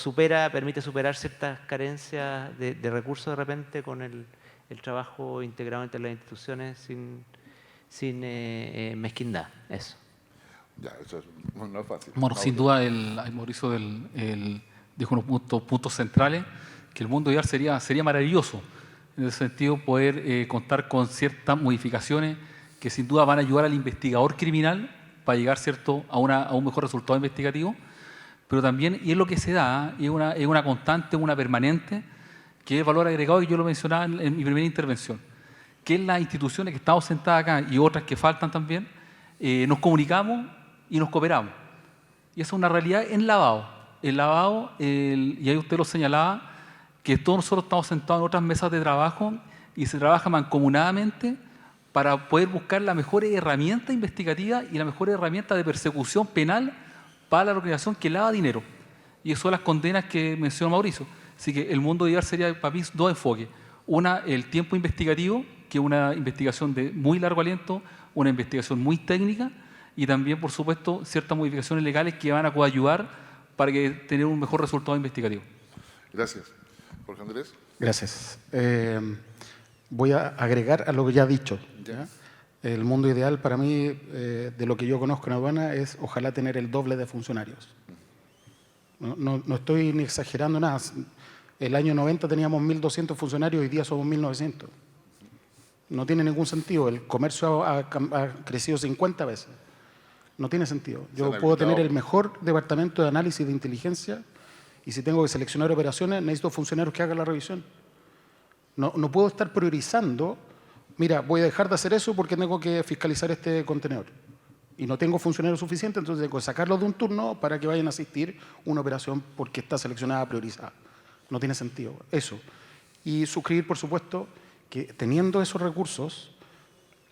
permite superar ciertas carencias de recursos de repente con el trabajo integrado entre las instituciones sin mezquindad. Eso. Ya, eso no es fácil. Bueno, sin duda, Mauricio dijo unos puntos centrales, que el mundo ideal sería maravilloso, en ese sentido poder contar con ciertas modificaciones que sin duda van a ayudar al investigador criminal para llegar, ¿cierto?, a un mejor resultado investigativo, pero también, y es lo que se da, es una constante, una permanente, que es valor agregado, y yo lo mencionaba en mi primera intervención, que en las instituciones que estamos sentadas acá y otras que faltan también, nos comunicamos y nos cooperamos. Y esa es una realidad en lavado. El lavado, y ahí usted lo señalaba, que todos nosotros estamos sentados en otras mesas de trabajo y se trabaja mancomunadamente para poder buscar la mejor herramienta investigativa y la mejor herramienta de persecución penal para la organización que lava dinero. Y eso son las condenas que mencionó Mauricio. Así que el mundo ideal sería para mí dos enfoques. Una, el tiempo investigativo, que es una investigación de muy largo aliento, una investigación muy técnica, y también, por supuesto, ciertas modificaciones legales que van a coayudar para tener un mejor resultado investigativo. Gracias. Jorge Andrés. Gracias. Voy a agregar a lo que ya he dicho. ¿Ya? El mundo ideal para mí, de lo que yo conozco en aduana, es ojalá tener el doble de funcionarios. No estoy ni exagerando nada. El año 90 teníamos 1.200 funcionarios, hoy día somos 1.900. No tiene ningún sentido. El comercio ha crecido 50 veces. No tiene sentido. Yo puedo tener el mejor departamento de análisis de inteligencia, y si tengo que seleccionar operaciones, necesito funcionarios que hagan la revisión. No puedo estar priorizando, mira, voy a dejar de hacer eso porque tengo que fiscalizar este contenedor. Y no tengo funcionarios suficientes, entonces tengo que sacarlos de un turno para que vayan a asistir una operación porque está seleccionada, priorizada. No tiene sentido eso. Y suscribir, por supuesto, que teniendo esos recursos,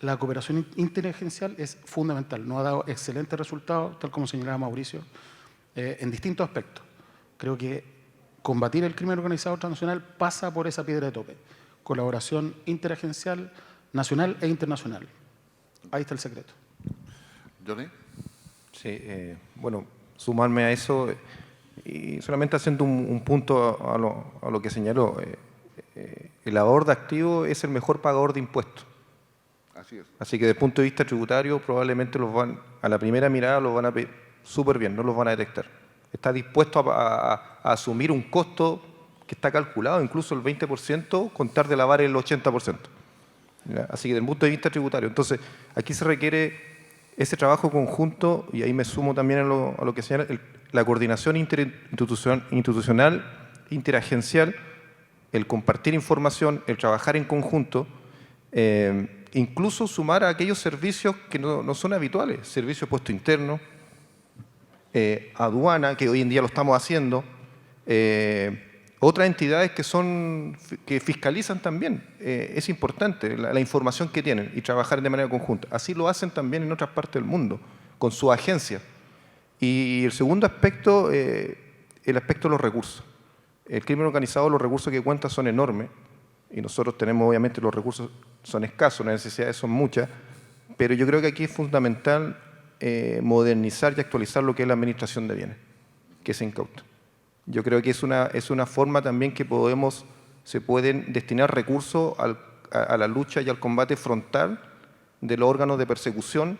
la cooperación interagencial es fundamental. Nos ha dado excelentes resultados, tal como señalaba Mauricio, en distintos aspectos. Creo que combatir el crimen organizado transnacional pasa por esa piedra de tope. Colaboración interagencial, nacional e internacional. Ahí está el secreto. Johnny. Sí, bueno, sumarme a eso y solamente haciendo un punto a lo que señaló. El lavador de activos es el mejor pagador de impuestos. Así es. Así que desde el punto de vista tributario probablemente a la primera mirada los van a ver súper bien, no los van a detectar. Está dispuesto a asumir un costo que está calculado, incluso el 20%, contar de lavar el 80%. ¿Ya? Así que desde el punto de vista tributario. Entonces, aquí se requiere ese trabajo conjunto, y ahí me sumo también a lo que señala, la coordinación institucional, interagencial, el compartir información, el trabajar en conjunto, incluso sumar a aquellos servicios que no son habituales, servicios de puesto interno, aduana, que hoy en día lo estamos haciendo, otras entidades que fiscalizan también. Es importante la información que tienen y trabajar de manera conjunta. Así lo hacen también en otras partes del mundo, con su agencia. Y el segundo aspecto, el aspecto de los recursos. El crimen organizado, los recursos que cuenta son enormes, y nosotros tenemos, obviamente, los recursos son escasos, las necesidades son muchas, pero yo creo que aquí es fundamental modernizar y actualizar lo que es la administración de bienes, que se incauta. Yo creo que es una forma también que se pueden destinar recursos a la lucha y al combate frontal de los órganos de persecución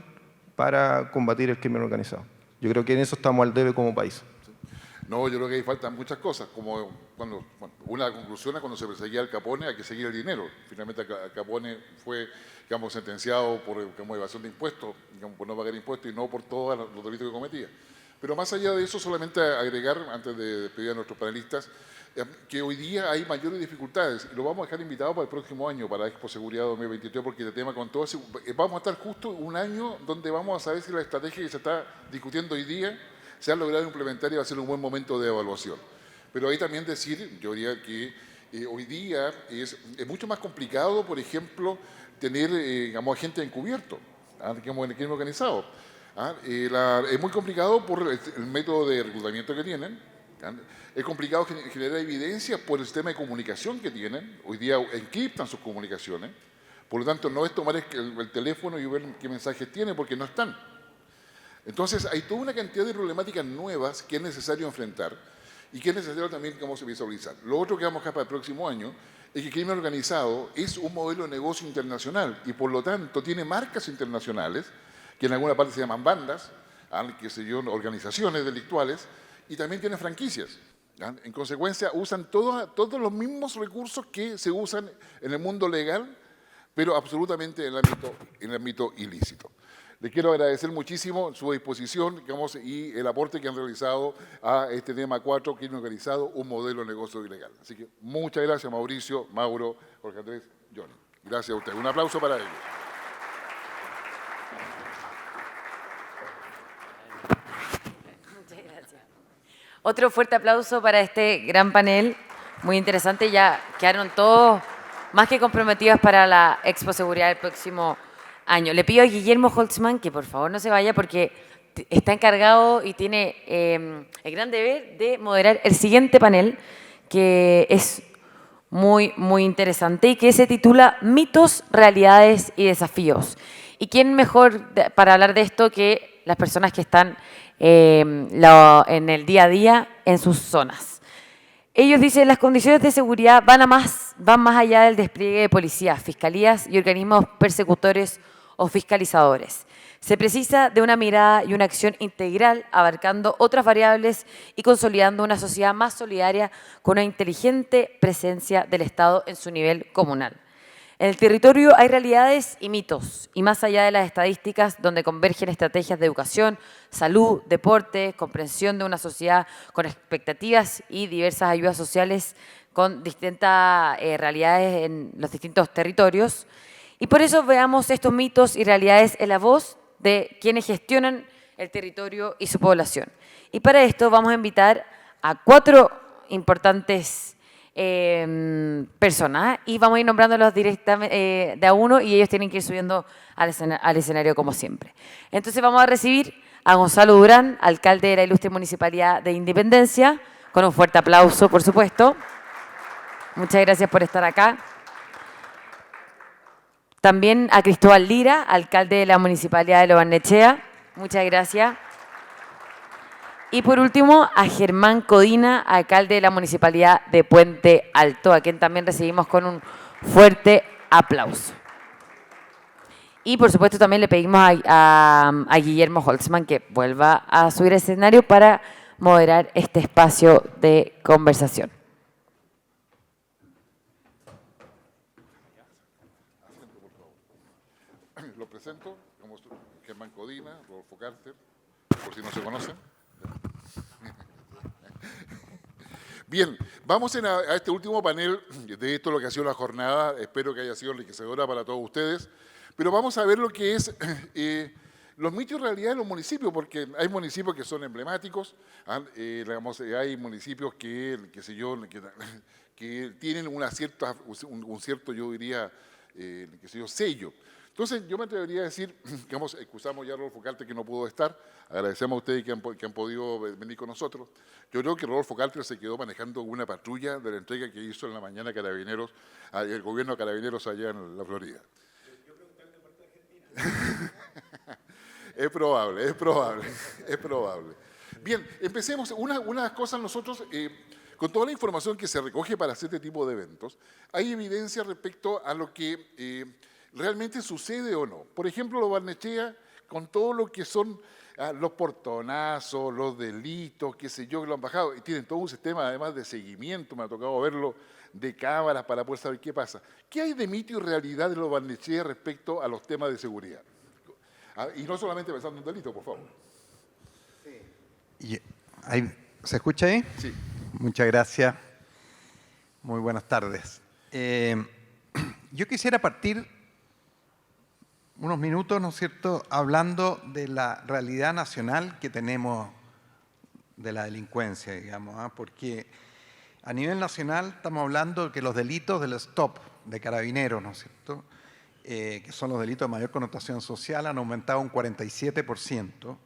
para combatir el crimen organizado. Yo creo que en eso estamos al debe como país. No, yo creo que ahí faltan muchas cosas, como una conclusión es cuando se perseguía al Capone, hay que seguir el dinero. Finalmente Capone fue, digamos, sentenciado por evasión de impuestos, digamos, por no pagar impuestos y no por todos los delitos que cometía. Pero más allá de eso, solamente agregar, antes de despedir a nuestros panelistas, que hoy día hay mayores dificultades, y lo vamos a dejar invitado para el próximo año, para Expo Seguridad 2023, porque este tema con todo, vamos a estar justo un año donde vamos a saber si la estrategia que se está discutiendo hoy día se ha logrado implementar y va a ser un buen momento de evaluación. Pero ahí también decir, yo diría que hoy día es mucho más complicado, por ejemplo, tener, digamos, gente encubierto, digamos, en el crimen organizado. Es muy complicado por el método de reclutamiento que tienen. Es complicado generar evidencias por el sistema de comunicación que tienen. Hoy día encriptan sus comunicaciones. Por lo tanto, no es tomar el teléfono y ver qué mensajes tiene, porque no están. Entonces, hay toda una cantidad de problemáticas nuevas que es necesario enfrentar y que es necesario también que vamos a visualizar. Lo otro que vamos a dejar para el próximo año es que el crimen organizado es un modelo de negocio internacional y, por lo tanto, tiene marcas internacionales que en alguna parte se llaman bandas, qué sé yo, organizaciones delictuales, y también tiene franquicias. En consecuencia, usan todos los mismos recursos que se usan en el mundo legal, pero absolutamente en el ámbito ilícito. Les quiero agradecer muchísimo su disposición, digamos, y el aporte que han realizado a este tema 4, crimen organizado, un modelo de negocio ilegal. Así que muchas gracias, Mauricio, Mauro, Jorge Andrés, John. Gracias a ustedes. Un aplauso para ellos. Muchas gracias. Otro fuerte aplauso para este gran panel, muy interesante. Ya quedaron todos más que comprometidos para la Expo Seguridad del próximo año. Le pido a Guillermo Holtzman que por favor no se vaya porque está encargado y tiene el gran deber de moderar el siguiente panel, que es muy, muy interesante y que se titula Mitos, Realidades y Desafíos. ¿Y quién mejor para hablar de esto que las personas que están en el día a día en sus zonas? Ellos dicen las condiciones de seguridad van más allá del despliegue de policías, fiscalías y organismos persecutores o fiscalizadores. Se precisa de una mirada y una acción integral abarcando otras variables y consolidando una sociedad más solidaria con una inteligente presencia del Estado en su nivel comunal. En el territorio hay realidades y mitos, y más allá de las estadísticas donde convergen estrategias de educación, salud, deporte, comprensión de una sociedad con expectativas y diversas ayudas sociales con distintas realidades en los distintos territorios. Y por eso veamos estos mitos y realidades en la voz de quienes gestionan el territorio y su población. Y para esto vamos a invitar a 4 importantes personas y vamos a ir nombrándolos directamente de a uno y ellos tienen que ir subiendo al escenario como siempre. Entonces vamos a recibir a Gonzalo Durán, alcalde de la ilustre Municipalidad de Independencia, con un fuerte aplauso, por supuesto. Muchas gracias por estar acá. También a Cristóbal Lira, alcalde de la Municipalidad de Lo Barnechea. Muchas gracias. Y por último, a Germán Codina, alcalde de la Municipalidad de Puente Alto, a quien también recibimos con un fuerte aplauso. Y por supuesto también le pedimos a Guillermo Holtzman que vuelva a subir al escenario para moderar este espacio de conversación. Lo presento como Germán Codina, Rodolfo Carter, por si no se conocen. Bien, vamos a este último panel de esto, lo que ha sido la jornada. Espero que haya sido enriquecedora para todos ustedes. Pero vamos a ver lo que es los mitos y realidades de los municipios, porque hay municipios que son emblemáticos, hay municipios que tienen un cierto, yo diría, sello. Entonces, yo me atrevería a decir, digamos, excusamos ya a Rodolfo Carter que no pudo estar, agradecemos a ustedes que han podido venir con nosotros. Yo creo que Rodolfo Carter se quedó manejando una patrulla de la entrega que hizo en la mañana Carabineros, el gobierno de Carabineros allá en la Florida. Yo pregunté de parte de Argentina. Es probable. Bien, empecemos. Una de las cosas nosotros, con toda la información que se recoge para hacer este tipo de eventos, hay evidencia respecto a lo que realmente sucede o no. Por ejemplo, los Barnechea, con todo lo que son los portonazos, los delitos, qué sé yo, que lo han bajado, y tienen todo un sistema además de seguimiento, me ha tocado verlo, de cámaras para poder saber qué pasa. ¿Qué hay de mito y realidad de los Barnechea respecto a los temas de seguridad? Y no solamente pensando en delitos, por favor. Sí. ¿Se escucha ahí? Sí. Muchas gracias. Muy buenas tardes. Yo quisiera partir unos minutos, ¿no es cierto?, hablando de la realidad nacional que tenemos de la delincuencia, digamos, porque a nivel nacional estamos hablando de que los delitos del STOP de Carabineros, ¿no es cierto?, que son los delitos de mayor connotación social, han aumentado un 47%,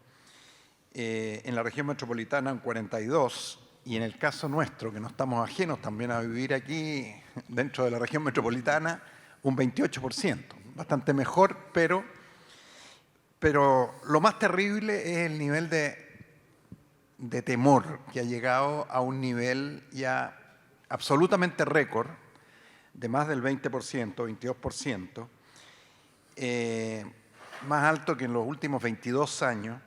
en la región metropolitana un 42%, y en el caso nuestro, que no estamos ajenos también a vivir aquí dentro de la región metropolitana, un 28%. Bastante mejor, pero lo más terrible es el nivel de temor que ha llegado a un nivel ya absolutamente récord de más del 20%, 22%, más alto que en los últimos 22 años,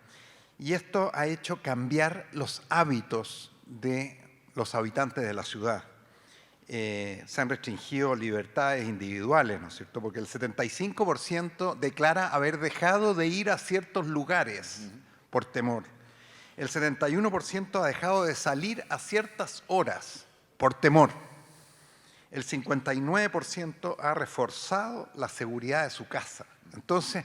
y esto ha hecho cambiar los hábitos de los habitantes de la ciudad. Se han restringido libertades individuales, ¿no es cierto? Porque el 75% declara haber dejado de ir a ciertos lugares por temor. El 71% ha dejado de salir a ciertas horas por temor. El 59% ha reforzado la seguridad de su casa. Entonces,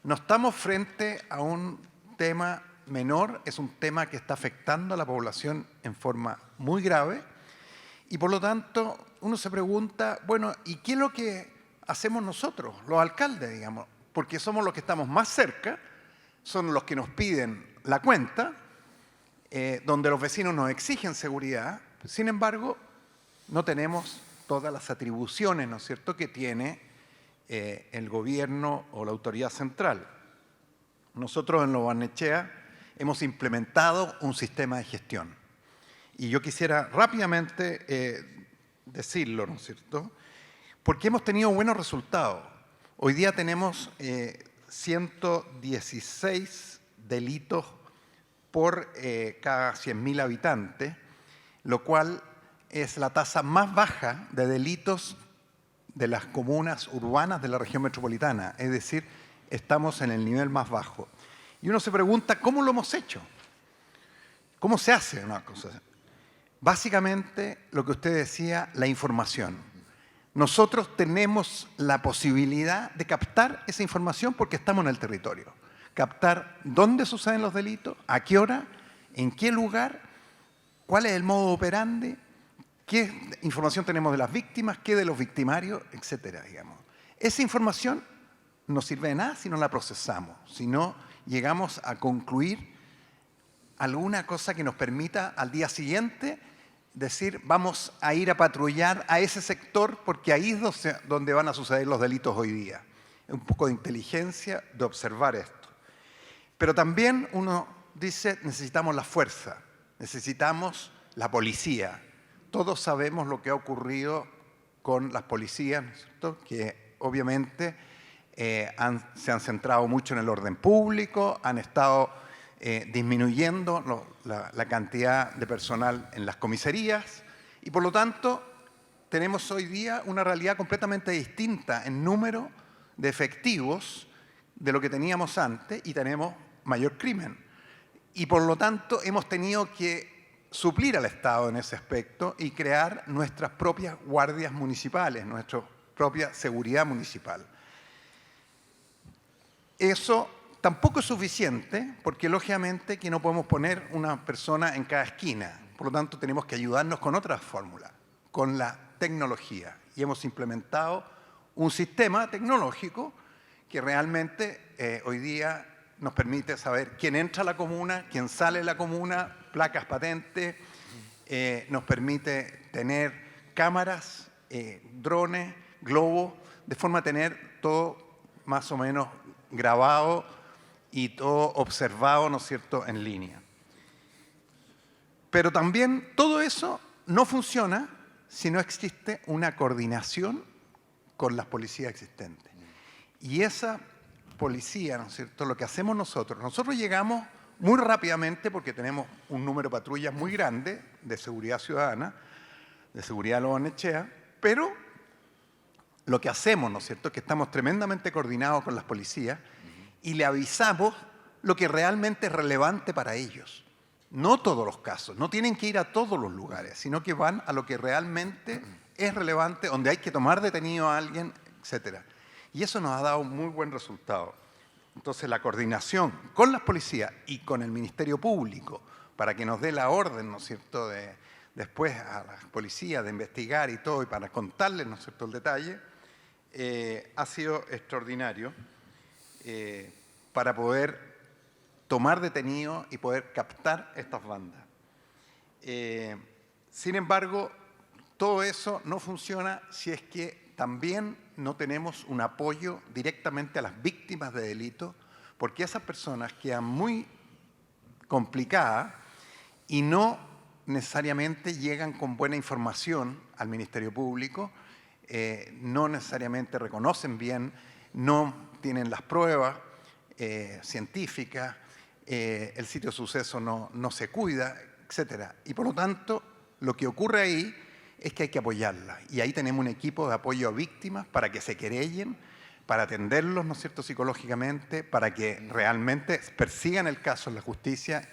no estamos frente a un tema menor, es un tema que está afectando a la población en forma muy grave. Y por lo tanto, uno se pregunta, bueno, ¿y qué es lo que hacemos nosotros, los alcaldes, digamos? Porque somos los que estamos más cerca, son los que nos piden la cuenta, donde los vecinos nos exigen seguridad. Sin embargo, no tenemos todas las atribuciones, ¿no es cierto?, que tiene el gobierno o la autoridad central. Nosotros en Los Barnechea hemos implementado un sistema de gestión. Y yo quisiera rápidamente decirlo, ¿no es cierto?, porque hemos tenido buenos resultados. Hoy día tenemos 116 delitos por cada 100.000 habitantes, lo cual es la tasa más baja de delitos de las comunas urbanas de la región metropolitana. Es decir, estamos en el nivel más bajo. Y uno se pregunta, ¿cómo lo hemos hecho? ¿Cómo se hace una cosa así? Básicamente, lo que usted decía, la información. Nosotros tenemos la posibilidad de captar esa información porque estamos en el territorio. Captar dónde suceden los delitos, a qué hora, en qué lugar, cuál es el modo operandi, qué información tenemos de las víctimas, qué de los victimarios, etcétera, digamos. Esa información no sirve de nada si no la procesamos, si no llegamos a concluir alguna cosa que nos permita al día siguiente decir vamos a ir a patrullar a ese sector porque ahí es donde van a suceder los delitos hoy día. Un poco de inteligencia de observar esto. Pero también uno dice necesitamos la fuerza, necesitamos la policía. Todos sabemos lo que ha ocurrido con las policías, ¿no es cierto?, que obviamente se han centrado mucho en el orden público, han estado disminuyendo la cantidad de personal en las comisarías y por lo tanto tenemos hoy día una realidad completamente distinta en número de efectivos de lo que teníamos antes y tenemos mayor crimen. Y por lo tanto hemos tenido que suplir al Estado en ese aspecto y crear nuestras propias guardias municipales, nuestra propia seguridad municipal. Eso tampoco es suficiente porque lógicamente que no podemos poner una persona en cada esquina. Por lo tanto tenemos que ayudarnos con otras fórmulas, con la tecnología. Y hemos implementado un sistema tecnológico que realmente hoy día nos permite saber quién entra a la comuna, quién sale de la comuna, placas patentes, nos permite tener cámaras, drones, globos, de forma a tener todo más o menos grabado y todo observado, ¿no es cierto?, en línea. Pero también todo eso no funciona si no existe una coordinación con las policías existentes. Y esa policía, ¿no es cierto?, lo que hacemos nosotros llegamos muy rápidamente porque tenemos un número de patrullas muy grande de seguridad ciudadana, de seguridad de los Barnechea, pero lo que hacemos, ¿no es cierto?, es que estamos tremendamente coordinados con las policías y le avisamos lo que realmente es relevante para ellos. No todos los casos, no tienen que ir a todos los lugares, sino que van a lo que realmente es relevante, donde hay que tomar detenido a alguien, etc. Y eso nos ha dado un muy buen resultado. Entonces, la coordinación con las policías y con el Ministerio Público para que nos dé la orden, ¿no es cierto?, después a las policías de investigar y todo, y para contarles, ¿no es cierto?, el detalle, ha sido extraordinario para poder tomar detenidos y poder captar estas bandas. Sin embargo, todo eso no funciona si es que también no tenemos un apoyo directamente a las víctimas de delitos, porque esas personas quedan muy complicadas y no necesariamente llegan con buena información al Ministerio Público, no necesariamente reconocen bien, no tienen las pruebas científicas, el sitio de suceso no se cuida, etc. Y por lo tanto, lo que ocurre ahí es que hay que apoyarla. Y ahí tenemos un equipo de apoyo a víctimas para que se querellen, para atenderlos, ¿no es cierto?, psicológicamente, para que realmente persigan el caso en la justicia.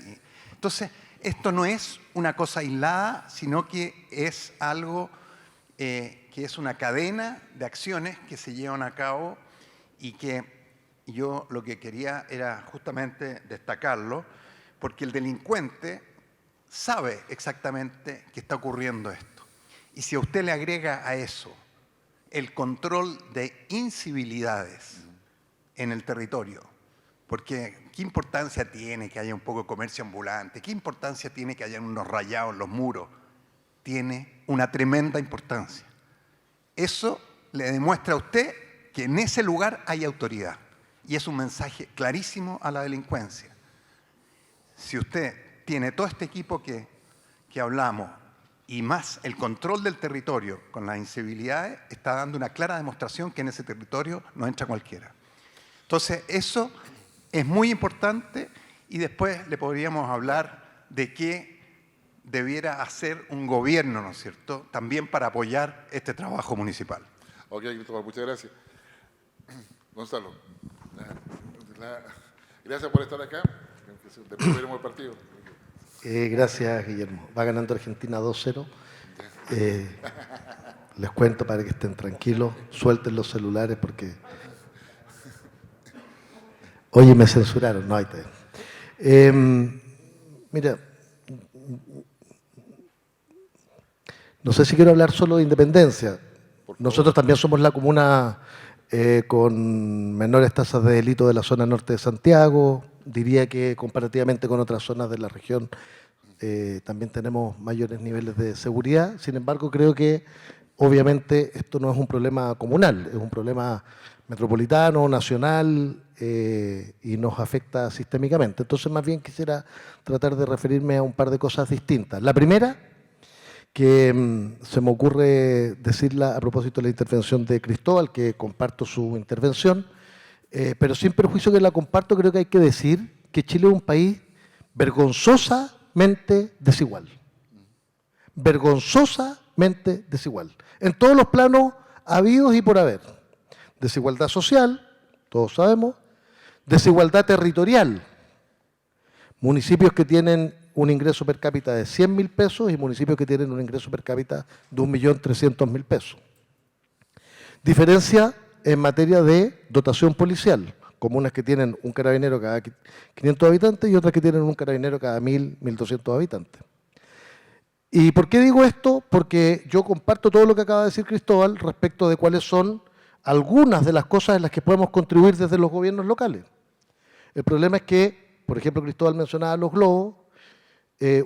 Entonces, esto no es una cosa aislada, sino que es algo que es una cadena de acciones que se llevan a cabo y que yo lo que quería era justamente destacarlo, porque el delincuente sabe exactamente que está ocurriendo esto. Y si a usted le agrega a eso el control de incivilidades en el territorio, porque ¿qué importancia tiene que haya un poco de comercio ambulante? ¿Qué importancia tiene que haya unos rayados en los muros? Tiene una tremenda importancia. Eso le demuestra a usted que en ese lugar hay autoridad. Y es un mensaje clarísimo a la delincuencia. Si usted tiene todo este equipo que hablamos y más el control del territorio con las incivilidades, está dando una clara demostración que en ese territorio no entra cualquiera. Entonces, eso es muy importante y después le podríamos hablar de qué debiera hacer un gobierno, ¿no es cierto?, también para apoyar este trabajo municipal. Ok, Cristóbal, muchas gracias. Gonzalo, gracias por estar acá. Después veremos el partido. Gracias, Guillermo. Va ganando Argentina 2-0. Les cuento para que estén tranquilos. Suelten los celulares porque... Oye, me censuraron. No, ahí está. Mira, no sé si quiero hablar solo de Independencia. Nosotros también somos la comuna con menores tasas de delito de la zona norte de Santiago. Diría que comparativamente con otras zonas de la región también tenemos mayores niveles de seguridad. Sin embargo, creo que obviamente esto no es un problema comunal, es un problema metropolitano, nacional y nos afecta sistémicamente. Entonces, más bien quisiera tratar de referirme a un par de cosas distintas. La primera, que se me ocurre decirla a propósito de la intervención de Cristóbal, que comparto su intervención, pero sin perjuicio que la comparto, creo que hay que decir que Chile es un país vergonzosamente desigual. Vergonzosamente desigual. En todos los planos habidos y por haber. Desigualdad social, todos sabemos. Desigualdad territorial. Municipios que tienen un ingreso per cápita de 100.000 pesos y municipios que tienen un ingreso per cápita de 1.300.000 pesos. Diferencia en materia de dotación policial. Comunas que tienen un carabinero cada 500 habitantes y otras que tienen un carabinero cada 1.000, 1.200 habitantes. ¿Y por qué digo esto? Porque yo comparto todo lo que acaba de decir Cristóbal respecto de cuáles son algunas de las cosas en las que podemos contribuir desde los gobiernos locales. El problema es que, por ejemplo, Cristóbal mencionaba los globos.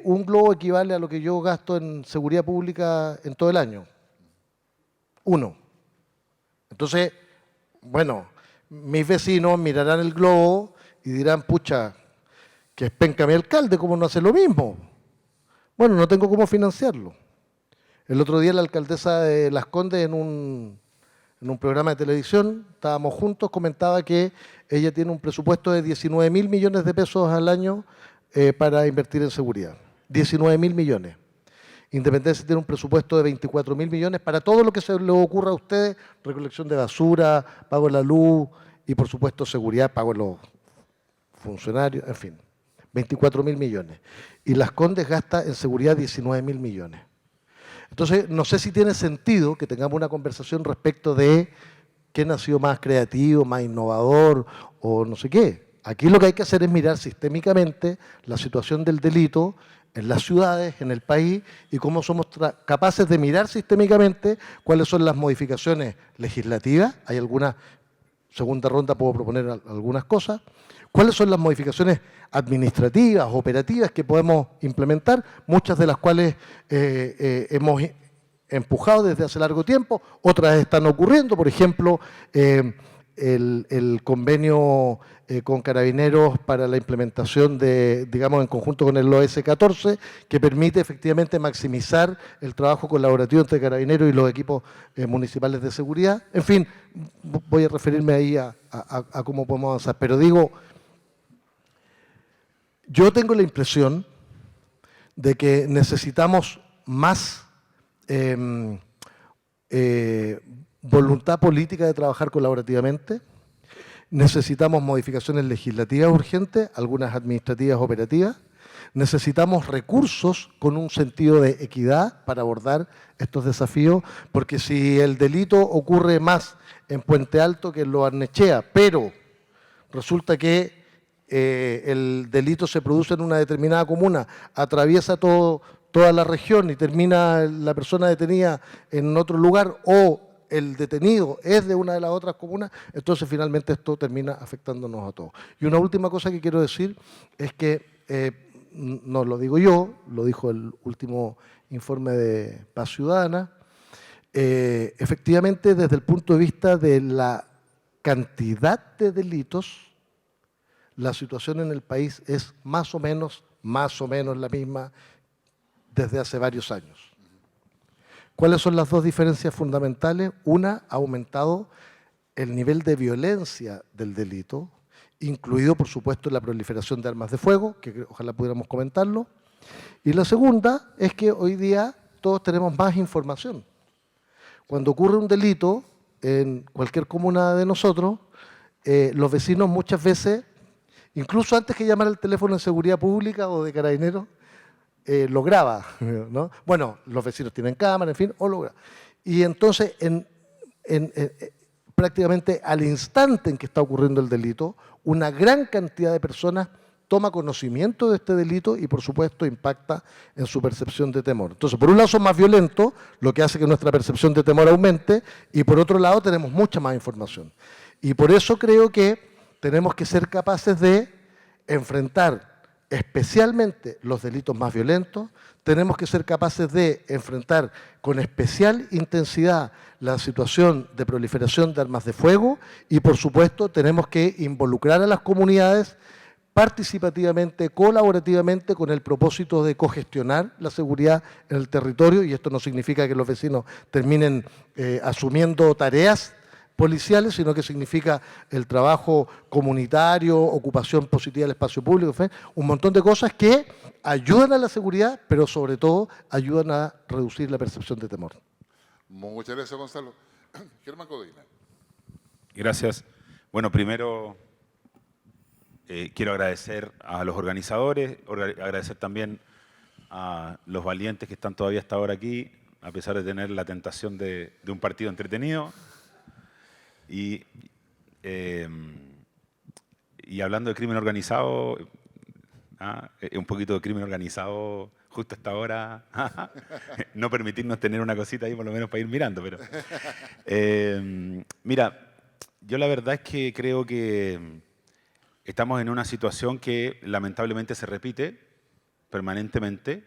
Un globo equivale a lo que yo gasto en seguridad pública en todo el año. 1. Entonces, bueno, mis vecinos mirarán el globo y dirán, pucha, que es penca mi alcalde, ¿cómo no hace lo mismo? Bueno, no tengo cómo financiarlo. El otro día la alcaldesa de Las Condes en un programa de televisión, estábamos juntos, comentaba que ella tiene un presupuesto de 19.000 millones de pesos al año para invertir en seguridad. 19.000 millones. Independencia tiene un presupuesto de 24.000 millones para todo lo que se le ocurra a ustedes, recolección de basura, pago de la luz y por supuesto seguridad, pago de los funcionarios, en fin. 24.000 millones. Y Las Condes gasta en seguridad 19.000 millones. Entonces, no sé si tiene sentido que tengamos una conversación respecto de quién ha sido más creativo, más innovador o no sé qué. Aquí lo que hay que hacer es mirar sistémicamente la situación del delito en las ciudades, en el país, y cómo somos capaces de mirar sistémicamente cuáles son las modificaciones legislativas. Hay algunas, segunda ronda puedo proponer algunas cosas. ¿Cuáles son las modificaciones administrativas, operativas que podemos implementar? Muchas de las cuales hemos empujado desde hace largo tiempo, otras están ocurriendo. Por ejemplo, el convenio con Carabineros para la implementación de, digamos, en conjunto con el OS 14, que permite efectivamente maximizar el trabajo colaborativo entre Carabineros y los equipos municipales de seguridad. En fin, voy a referirme ahí a cómo podemos avanzar. Pero digo, yo tengo la impresión de que necesitamos más voluntad política de trabajar colaborativamente, necesitamos modificaciones legislativas urgentes, algunas administrativas operativas, necesitamos recursos con un sentido de equidad para abordar estos desafíos, porque si el delito ocurre más en Puente Alto que en Lo Barnechea, pero resulta que el delito se produce en una determinada comuna, atraviesa toda la región y termina la persona detenida en otro lugar, o el detenido es de una de las otras comunas, entonces finalmente esto termina afectándonos a todos. Y una última cosa que quiero decir es que, no lo digo yo, lo dijo el último informe de Paz Ciudadana, efectivamente desde el punto de vista de la cantidad de delitos, la situación en el país es más o menos la misma desde hace varios años. ¿Cuáles son las dos diferencias fundamentales? Una, ha aumentado el nivel de violencia del delito, incluido, por supuesto, la proliferación de armas de fuego, que ojalá pudiéramos comentarlo. Y la segunda es que hoy día todos tenemos más información. Cuando ocurre un delito en cualquier comuna de nosotros, los vecinos muchas veces, incluso antes que llamar al teléfono de seguridad pública o de Carabineros, lo graba, ¿no? Bueno, los vecinos tienen cámara, en fin, o lo graba. Y entonces, prácticamente al instante en que está ocurriendo el delito, una gran cantidad de personas toma conocimiento de este delito y, por supuesto, impacta en su percepción de temor. Entonces, por un lado son más violentos, lo que hace que nuestra percepción de temor aumente, y por otro lado tenemos mucha más información. Y por eso creo que tenemos que ser capaces de enfrentar especialmente los delitos más violentos, tenemos que ser capaces de enfrentar con especial intensidad la situación de proliferación de armas de fuego y, por supuesto, tenemos que involucrar a las comunidades participativamente, colaborativamente, con el propósito de cogestionar la seguridad en el territorio, y esto no significa que los vecinos terminen asumiendo tareas policiales, sino que significa el trabajo comunitario, ocupación positiva del espacio público, en fin, un montón de cosas que ayudan a la seguridad, pero sobre todo ayudan a reducir la percepción de temor. Muchas gracias, Gonzalo. Germán Codina. Gracias. Bueno, primero quiero agradecer a los organizadores, agradecer también a los valientes que están todavía hasta ahora aquí, a pesar de tener la tentación de un partido entretenido. Y hablando de crimen organizado, un poquito de crimen organizado, justo a esta hora, no permitirnos tener una cosita ahí por lo menos para ir mirando. Pero mira, yo la verdad es que creo que estamos en una situación que lamentablemente se repite permanentemente.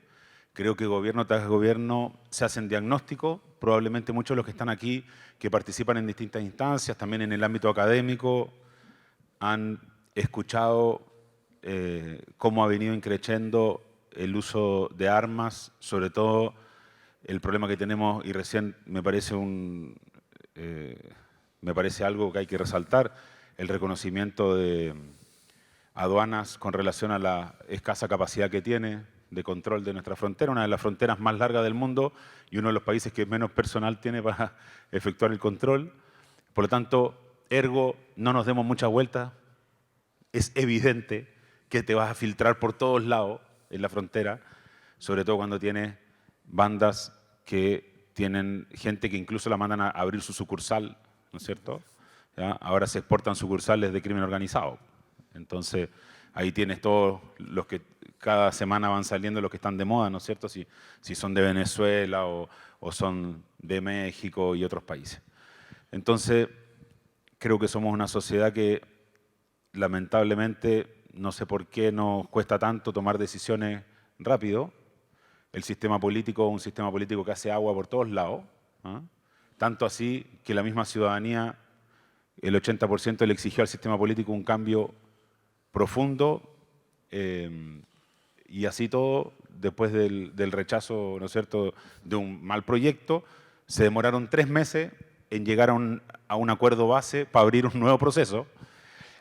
Creo que gobierno tras gobierno se hacen diagnósticos. Probablemente muchos de los que están aquí, que participan en distintas instancias, también en el ámbito académico, han escuchado cómo ha venido increciendo el uso de armas, sobre todo el problema que tenemos, y recién me parece algo que hay que resaltar, el reconocimiento de aduanas con relación a la escasa capacidad que tiene de control de nuestra frontera, una de las fronteras más largas del mundo y uno de los países que menos personal tiene para efectuar el control. Por lo tanto, ergo, no nos demos muchas vueltas. Es evidente que te vas a filtrar por todos lados en la frontera, sobre todo cuando tienes bandas que tienen gente que incluso la mandan a abrir su sucursal, ¿no es cierto? ¿Ya? Ahora se exportan sucursales de crimen organizado. Entonces, ahí tienes todos los que cada semana van saliendo, los que están de moda, ¿no es cierto? Si son de Venezuela o son de México y otros países. Entonces, creo que somos una sociedad que lamentablemente, no sé por qué nos cuesta tanto tomar decisiones rápido. El sistema político es un sistema político que hace agua por todos lados. ¿Ah? Tanto así que la misma ciudadanía, el 80% le exigió al sistema político un cambio profundo, y así todo, después del rechazo, ¿no es cierto?, de un mal proyecto, se demoraron 3 meses en llegar a un acuerdo base para abrir un nuevo proceso.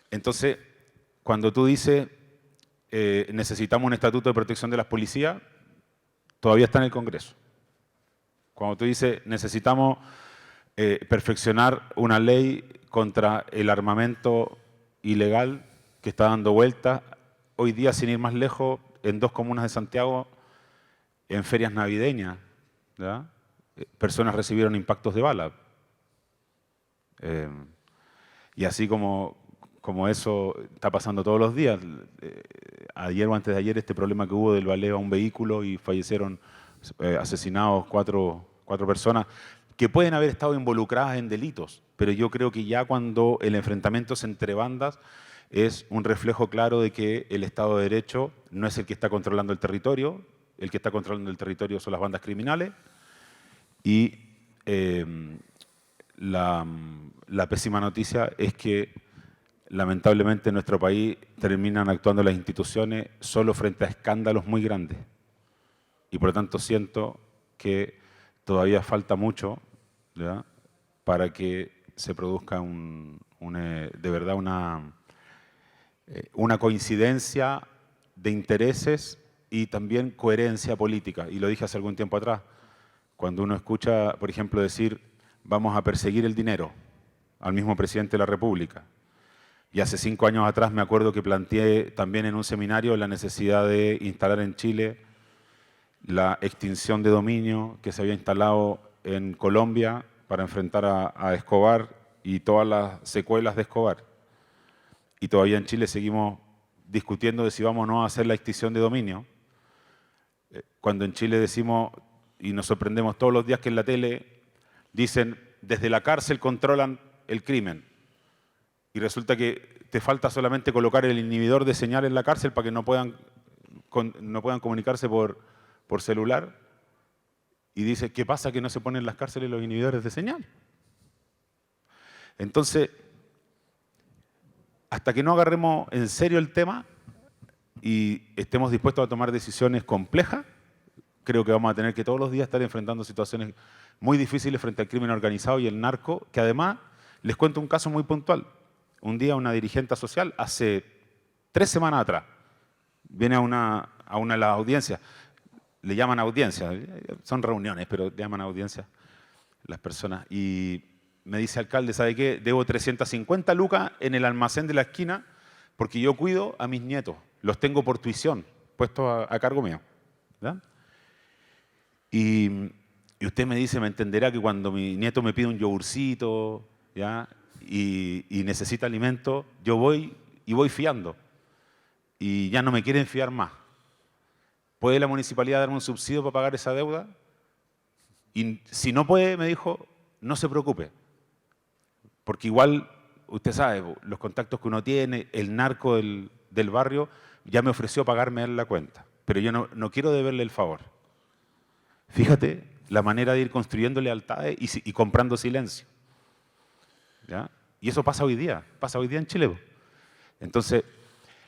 Entonces, cuando tú dices necesitamos un estatuto de protección de las policías, todavía está en el Congreso. Cuando tú dices necesitamos perfeccionar una ley contra el armamento ilegal que está dando vuelta, hoy día, sin ir más lejos, en 2 comunas de Santiago, en ferias navideñas, ¿verdad? Personas recibieron impactos de bala. Y así como eso está pasando todos los días. Ayer o antes de ayer este problema que hubo del baleo a un vehículo y fallecieron asesinados 4 personas que pueden haber estado involucradas en delitos, pero yo creo que ya cuando el enfrentamiento es entre bandas es un reflejo claro de que el Estado de Derecho no es el que está controlando el territorio, el que está controlando el territorio son las bandas criminales y la pésima noticia es que lamentablemente en nuestro país terminan actuando las instituciones solo frente a escándalos muy grandes y por lo tanto siento que todavía falta mucho, ¿verdad?, para que se produzca de verdad una coincidencia de intereses y también coherencia política. Y lo dije hace algún tiempo atrás, cuando uno escucha, por ejemplo, decir vamos a perseguir el dinero al mismo presidente de la República. Y hace 5 años atrás me acuerdo que planteé también en un seminario la necesidad de instalar en Chile la extinción de dominio que se había instalado en Colombia para enfrentar a Escobar y todas las secuelas de Escobar. Y todavía en Chile seguimos discutiendo de si vamos o no a hacer la extinción de dominio. Cuando en Chile decimos, y nos sorprendemos todos los días que en la tele dicen, desde la cárcel controlan el crimen. Y resulta que te falta solamente colocar el inhibidor de señal en la cárcel para que no puedan comunicarse por celular. Y dice, ¿qué pasa que no se ponen en las cárceles los inhibidores de señal? Entonces, hasta que no agarremos en serio el tema y estemos dispuestos a tomar decisiones complejas, creo que vamos a tener que todos los días estar enfrentando situaciones muy difíciles frente al crimen organizado y el narco, que además, les cuento un caso muy puntual. Un día una dirigente social, hace 3 semanas atrás, viene a una de las audiencias, le llaman audiencias, son reuniones, pero le llaman audiencias las personas, y me dice, alcalde, ¿sabe qué? Debo 350 lucas en el almacén de la esquina porque yo cuido a mis nietos, los tengo por tuición, puestos a cargo mío. ¿Verdad? Y usted me dice, me entenderá que cuando mi nieto me pide un yogurcito, ¿ya?, y necesita alimento, yo voy fiando. Y ya no me quieren fiar más. ¿puede la municipalidad darme un subsidio para pagar esa deuda? Y si no puede, me dijo, no se preocupe, porque igual, usted sabe, los contactos que uno tiene, el narco del barrio, ya me ofreció pagarme él la cuenta, pero yo no quiero deberle el favor. Fíjate la manera de ir construyendo lealtades y comprando silencio. ¿Ya? Y eso pasa hoy día en Chile. Entonces,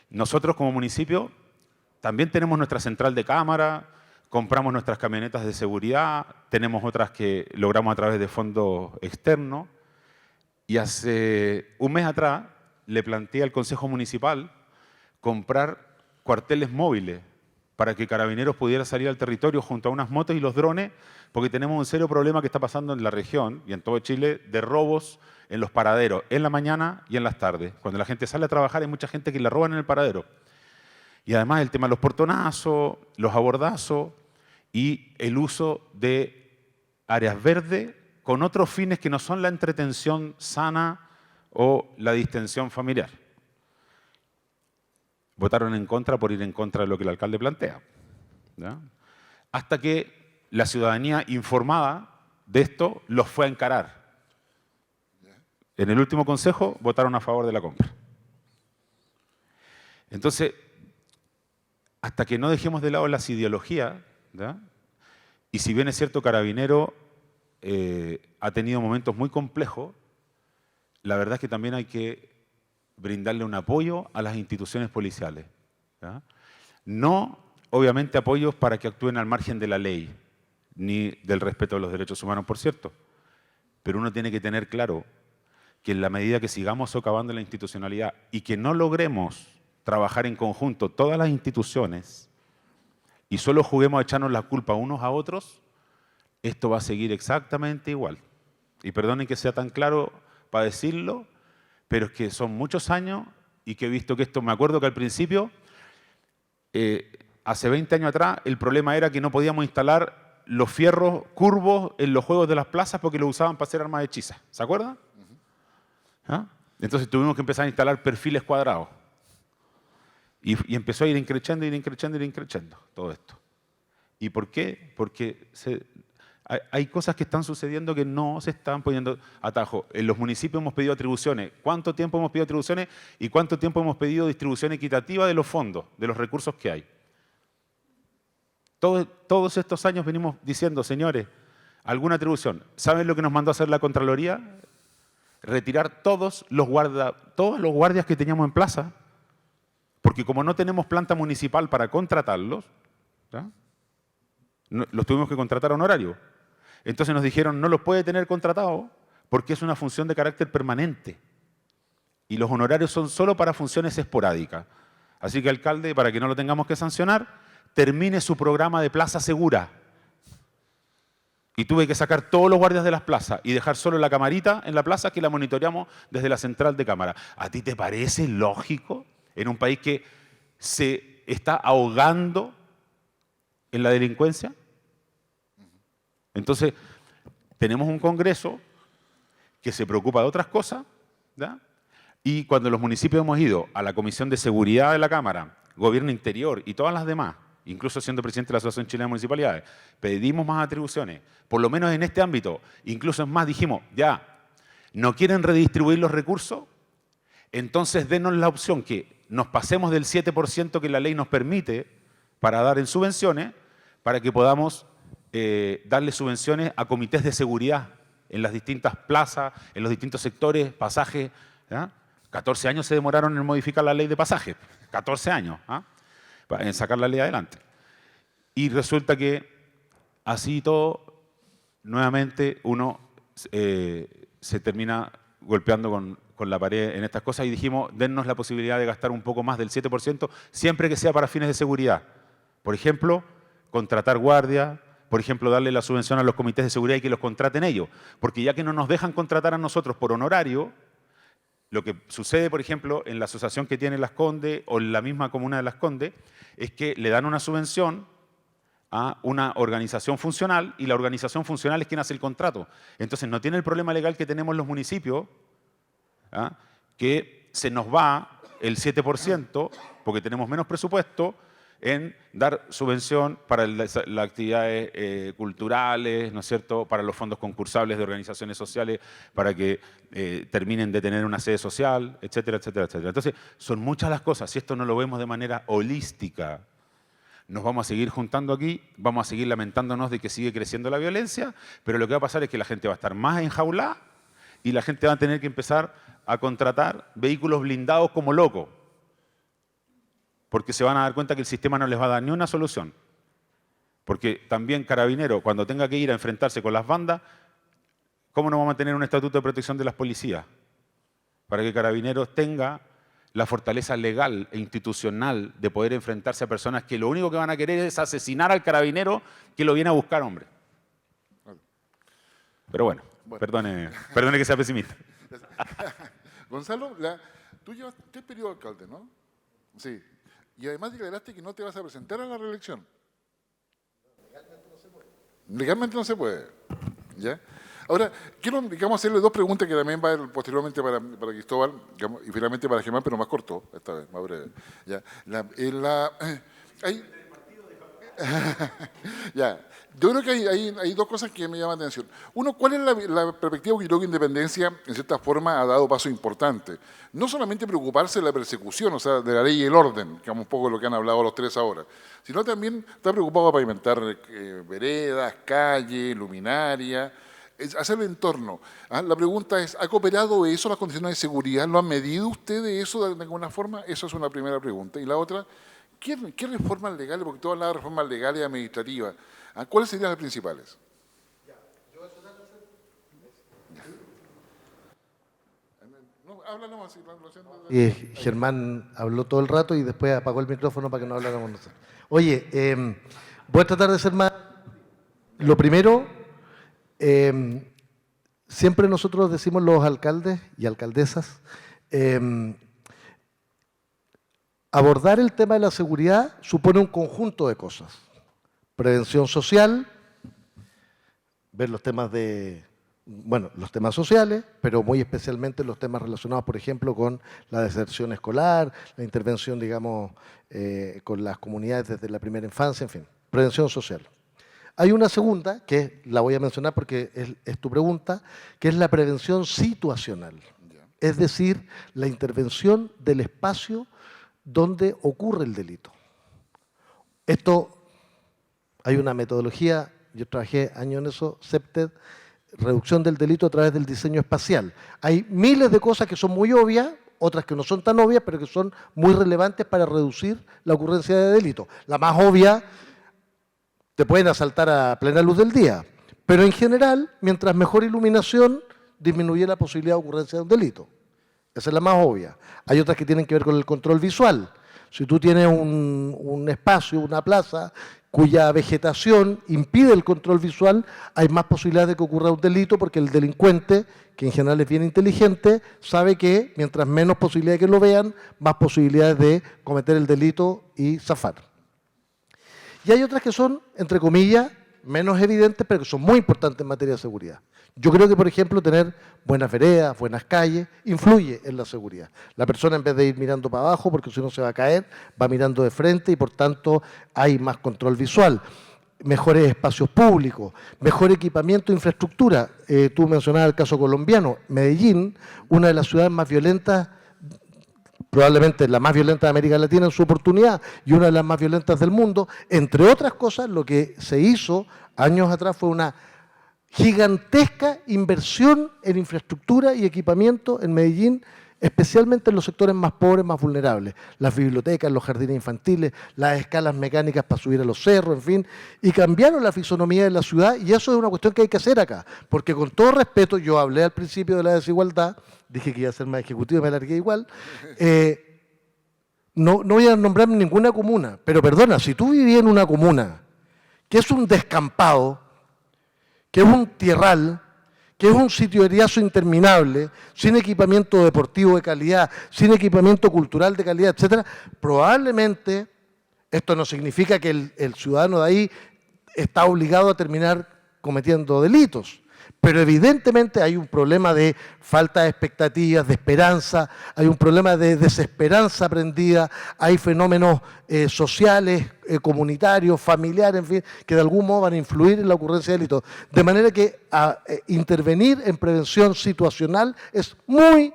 nosotros como municipio también tenemos nuestra central de cámara, compramos nuestras camionetas de seguridad, tenemos otras que logramos a través de fondos externos, y hace un mes atrás le planteé al Consejo Municipal comprar cuarteles móviles para que Carabineros pudiera salir al territorio junto a unas motos y los drones, porque tenemos un serio problema que está pasando en la región y en todo Chile de robos en los paraderos, en la mañana y en las tardes. Cuando la gente sale a trabajar hay mucha gente que la roban en el paradero. Y además el tema de los portonazos, los abordazos y el uso de áreas verdes con otros fines que no son la entretención sana o la distensión familiar. Votaron en contra por ir en contra de lo que el alcalde plantea. ¿Ya? Hasta que la ciudadanía informada de esto los fue a encarar. En el último consejo votaron a favor de la compra. Entonces, hasta que no dejemos de lado las ideologías, ¿ya? Y si bien es cierto, Carabinero ha tenido momentos muy complejos, la verdad es que también hay que brindarle un apoyo a las instituciones policiales. ¿Ya? No, obviamente, apoyos para que actúen al margen de la ley, ni del respeto de los derechos humanos, por cierto. Pero uno tiene que tener claro que en la medida que sigamos socavando la institucionalidad y que no logremos trabajar en conjunto todas las instituciones y solo juguemos a echarnos la culpa unos a otros, esto va a seguir exactamente igual. Y perdonen que sea tan claro para decirlo, pero es que son muchos años y que he visto que esto, me acuerdo que al principio, hace 20 años atrás, el problema era que no podíamos instalar los fierros curvos en los juegos de las plazas porque los usaban para hacer armas hechizas. ¿Se acuerdan? ¿Ah? Entonces tuvimos que empezar a instalar perfiles cuadrados. Y empezó a ir increciendo todo esto. ¿Y por qué? Porque hay cosas que están sucediendo que no se están poniendo atajo. En los municipios hemos pedido atribuciones. ¿Cuánto tiempo hemos pedido atribuciones y cuánto tiempo hemos pedido distribución equitativa de los fondos, de los recursos que hay? Todos estos años venimos diciendo, señores, alguna atribución. ¿Saben lo que nos mandó a hacer la Contraloría? Retirar todos los guardias que teníamos en plaza, porque como no tenemos planta municipal para contratarlos, ¿ya? Los tuvimos que contratar a honorario. Entonces nos dijeron, no los puede tener contratados porque es una función de carácter permanente. Y los honorarios son solo para funciones esporádicas. Así que, alcalde, para que no lo tengamos que sancionar, termine su programa de plaza segura. Y tuve que sacar todos los guardias de las plazas y dejar solo la camarita en la plaza que la monitoreamos desde la central de cámara. ¿A ti te parece lógico en un país que se está ahogando en la delincuencia? Entonces, tenemos un Congreso que se preocupa de otras cosas, ¿ya? Y cuando los municipios hemos ido a la Comisión de Seguridad de la Cámara, Gobierno Interior y todas las demás, incluso siendo presidente de la Asociación Chilena de Municipalidades, pedimos más atribuciones, por lo menos en este ámbito. Incluso es más, dijimos, ya, ¿no quieren redistribuir los recursos? Entonces denos la opción que nos pasemos del 7% que la ley nos permite para dar en subvenciones, para que podamos darle subvenciones a comités de seguridad en las distintas plazas, en los distintos sectores, pasajes. ¿Ya? 14 años se demoraron en modificar la ley de pasajes, 14 años, ¿ah? En sacar la ley adelante. Y resulta que así todo, nuevamente uno se termina golpeando con la pared en estas cosas y dijimos, dennos la posibilidad de gastar un poco más del 7%, siempre que sea para fines de seguridad. Por ejemplo, contratar guardias, por ejemplo, darle la subvención a los comités de seguridad y que los contraten ellos. Porque ya que no nos dejan contratar a nosotros por honorario, lo que sucede, por ejemplo, en la asociación que tiene Las Condes o en la misma comuna de Las Condes, es que le dan una subvención a una organización funcional y la organización funcional es quien hace el contrato. Entonces no tiene el problema legal que tenemos los municipios, ¿ah? Que se nos va el 7% porque tenemos menos presupuesto en dar subvención para las actividades culturales, ¿no es cierto?, para los fondos concursables de organizaciones sociales, para que terminen de tener una sede social, etcétera, etcétera, etcétera. Entonces, son muchas las cosas. Si esto no lo vemos de manera holística, nos vamos a seguir juntando aquí, vamos a seguir lamentándonos de que sigue creciendo la violencia, pero lo que va a pasar es que la gente va a estar más enjaulada y la gente va a tener que empezar a contratar vehículos blindados como loco, porque se van a dar cuenta que el sistema no les va a dar ni una solución. Porque también Carabinero, cuando tenga que ir a enfrentarse con las bandas, ¿cómo no vamos a tener un estatuto de protección de las policías? Para que Carabineros tenga la fortaleza legal e institucional de poder enfrentarse a personas que lo único que van a querer es asesinar al carabinero que lo viene a buscar, hombre. Pero bueno, perdone que sea pesimista. Gonzalo, tú llevas 3 periodos de alcalde, ¿no? Sí. Y además declaraste que no te vas a presentar a la reelección. Legalmente no se puede. Legalmente no se puede. ¿Ya? Ahora, quiero, digamos, hacerle 2 preguntas que también va a ir posteriormente para Cristóbal, digamos, y finalmente para Germán, pero más corto, esta vez, más breve. ¿Ya? Ya. Yo creo que hay 2 cosas que me llaman la atención. Uno, ¿cuál es la perspectiva? Porque yo creo que Independencia, en cierta forma, ha dado paso importante. No solamente preocuparse de la persecución, o sea, de la ley y el orden, que es un poco lo que han hablado los 3 ahora, sino también está preocupado de pavimentar veredas, calles, luminaria, hacer el entorno. La pregunta es, ¿ha cooperado eso las condiciones de seguridad? ¿Lo han medido ustedes eso de alguna forma? Esa es una primera pregunta. Y la otra, ¿qué reformas legales? Porque tú hablabas de reformas legales y administrativas. ¿Cuáles serían las principales? Germán habló todo el rato y después apagó el micrófono para que no habláramos nosotros. Oye, voy a tratar de ser más... Lo primero, siempre nosotros decimos los alcaldes y alcaldesas, abordar el tema de la seguridad supone un conjunto de cosas. Prevención social, ver los temas los temas sociales, pero muy especialmente los temas relacionados, por ejemplo, con la deserción escolar, la intervención, digamos, con las comunidades desde la primera infancia, en fin, prevención social. Hay una segunda, que la voy a mencionar porque es tu pregunta, que es la prevención situacional. Es decir, la intervención del espacio donde ocurre el delito. Esto, hay una metodología, yo trabajé años en eso, CEPTED, reducción del delito a través del diseño espacial. Hay miles de cosas que son muy obvias, otras que no son tan obvias, pero que son muy relevantes para reducir la ocurrencia de delito. La más obvia, te pueden asaltar a plena luz del día, pero en general, mientras mejor iluminación, disminuye la posibilidad de ocurrencia de un delito. Esa es la más obvia. Hay otras que tienen que ver con el control visual. Si tú tienes un espacio, una plaza, cuya vegetación impide el control visual, hay más posibilidades de que ocurra un delito porque el delincuente, que en general es bien inteligente, sabe que mientras menos posibilidades de que lo vean, más posibilidades de cometer el delito y zafar. Y hay otras que son, entre comillas, menos evidentes, pero que son muy importantes en materia de seguridad. Yo creo que, por ejemplo, tener buenas veredas, buenas calles, influye en la seguridad. La persona, en vez de ir mirando para abajo, porque si no se va a caer, va mirando de frente y, por tanto, hay más control visual. Mejores espacios públicos, mejor equipamiento e infraestructura. Tú mencionabas el caso colombiano. Medellín, una de las ciudades más violentas, probablemente la más violenta de América Latina en su oportunidad y una de las más violentas del mundo. Entre otras cosas, lo que se hizo años atrás fue una gigantesca inversión en infraestructura y equipamiento en Medellín, especialmente en los sectores más pobres, más vulnerables. Las bibliotecas, los jardines infantiles, las escalas mecánicas para subir a los cerros, en fin, y cambiaron la fisonomía de la ciudad, y eso es una cuestión que hay que hacer acá, porque con todo respeto, yo hablé al principio de la desigualdad, dije que iba a ser más ejecutivo, me alargué igual, no voy a nombrar ninguna comuna, pero perdona, si tú vivías en una comuna que es un descampado, que es un tierral, que es un sitio de heriazo interminable, sin equipamiento deportivo de calidad, sin equipamiento cultural de calidad, etcétera, probablemente esto no significa que el ciudadano de ahí está obligado a terminar cometiendo delitos, Pero evidentemente hay un problema de falta de expectativas, de esperanza, hay un problema de desesperanza aprendida, hay fenómenos sociales, comunitarios, familiares, en fin, que de algún modo van a influir en la ocurrencia de delitos. De manera que intervenir en prevención situacional es muy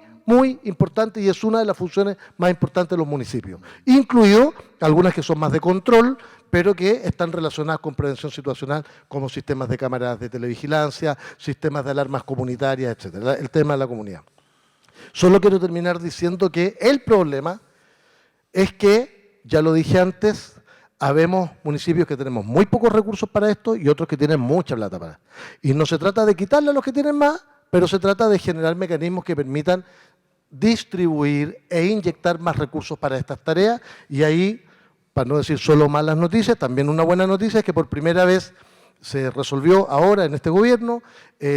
importante y es una de las funciones más importantes de los municipios, incluido algunas que son más de control, pero que están relacionadas con prevención situacional, como sistemas de cámaras de televigilancia, sistemas de alarmas comunitarias, etcétera, el tema de la comunidad. Solo quiero terminar diciendo que el problema es que, ya lo dije antes, habemos municipios que tenemos muy pocos recursos para esto y otros que tienen mucha plata para esto. Y no se trata de quitarle a los que tienen más, pero se trata de generar mecanismos que permitan distribuir e inyectar más recursos para estas tareas, y ahí, para no decir solo malas noticias, también una buena noticia es que por primera vez se resolvió ahora en este gobierno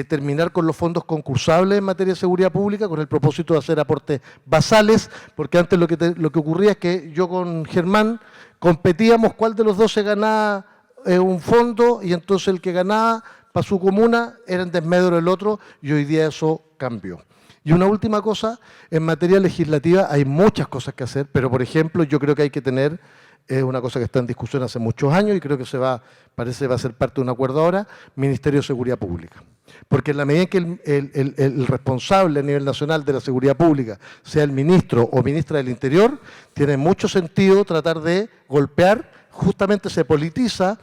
terminar con los fondos concursables en materia de seguridad pública con el propósito de hacer aportes basales, porque antes lo que ocurría es que yo con Germán competíamos cuál de los dos se ganaba un fondo, y entonces el que ganaba para su comuna era en desmedro del otro, y hoy día eso cambió. Y una última cosa, en materia legislativa hay muchas cosas que hacer, pero por ejemplo yo creo que hay que tener una cosa que está en discusión hace muchos años y creo que parece que va a ser parte de un acuerdo ahora, Ministerio de Seguridad Pública. Porque en la medida en que el responsable a nivel nacional de la seguridad pública sea el ministro o ministra del Interior, tiene mucho sentido tratar de golpear, justamente se politiza,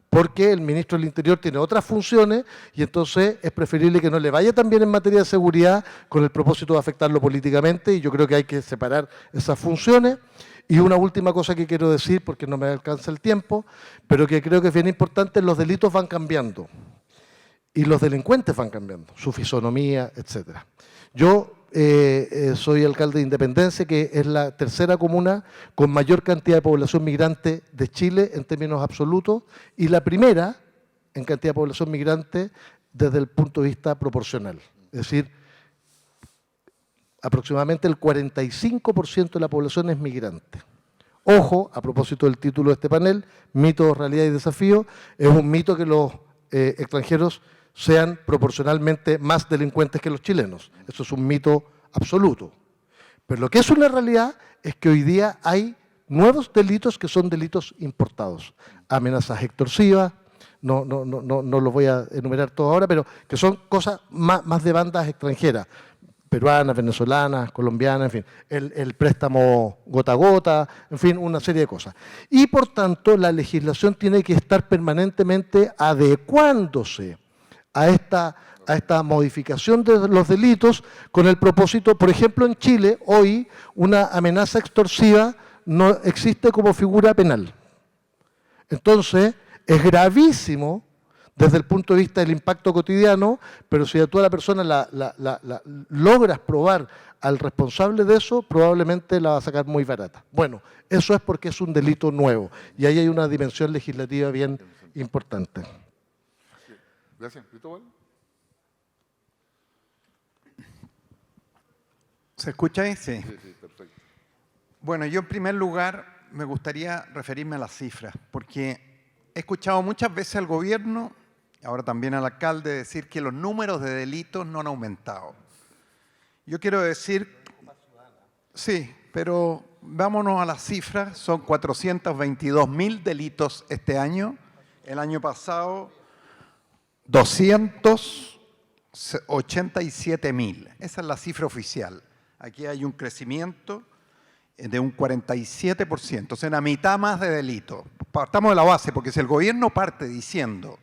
porque el ministro del Interior tiene otras funciones y entonces es preferible que no le vaya tan bien en materia de seguridad con el propósito de afectarlo políticamente, y yo creo que hay que separar esas funciones. Y una última cosa que quiero decir, porque no me alcanza el tiempo, pero que creo que es bien importante: los delitos van cambiando y los delincuentes van cambiando, su fisonomía, etc. Yo soy alcalde de Independencia, que es la tercera comuna con mayor cantidad de población migrante de Chile en términos absolutos, y la primera en cantidad de población migrante desde el punto de vista proporcional. Es decir, aproximadamente el 45% de la población es migrante. Ojo, a propósito del título de este panel, mito, realidad y desafío, es un mito que los extranjeros sean proporcionalmente más delincuentes que los chilenos. Eso es un mito absoluto. Pero lo que es una realidad es que hoy día hay nuevos delitos que son delitos importados. Amenazas extorsivas, no los voy a enumerar todos ahora, pero que son cosas más de bandas extranjeras, peruanas, venezolanas, colombianas, en fin, el préstamo gota a gota, en fin, una serie de cosas. Y por tanto, la legislación tiene que estar permanentemente adecuándose a esta modificación de los delitos con el propósito. Por ejemplo, en Chile, hoy, una amenaza extorsiva no existe como figura penal. Entonces, es gravísimo desde el punto de vista del impacto cotidiano, pero si a toda la persona logras probar al responsable de eso, probablemente la va a sacar muy barata. Bueno, eso es porque es un delito nuevo, y ahí hay una dimensión legislativa bien importante. Gracias. ¿Cristóbal? ¿Se escucha ahí? Sí. Sí, perfecto. Bueno, yo en primer lugar me gustaría referirme a las cifras, porque he escuchado muchas veces al gobierno, ahora también al alcalde, decir que los números de delitos no han aumentado. Yo quiero decir, sí, pero vámonos a las cifras, son 422.000 delitos este año, el año pasado 287.000, esa es la cifra oficial. Aquí hay un crecimiento de un 47%, o sea, la mitad más de delitos. Partamos de la base, porque si el gobierno parte diciendo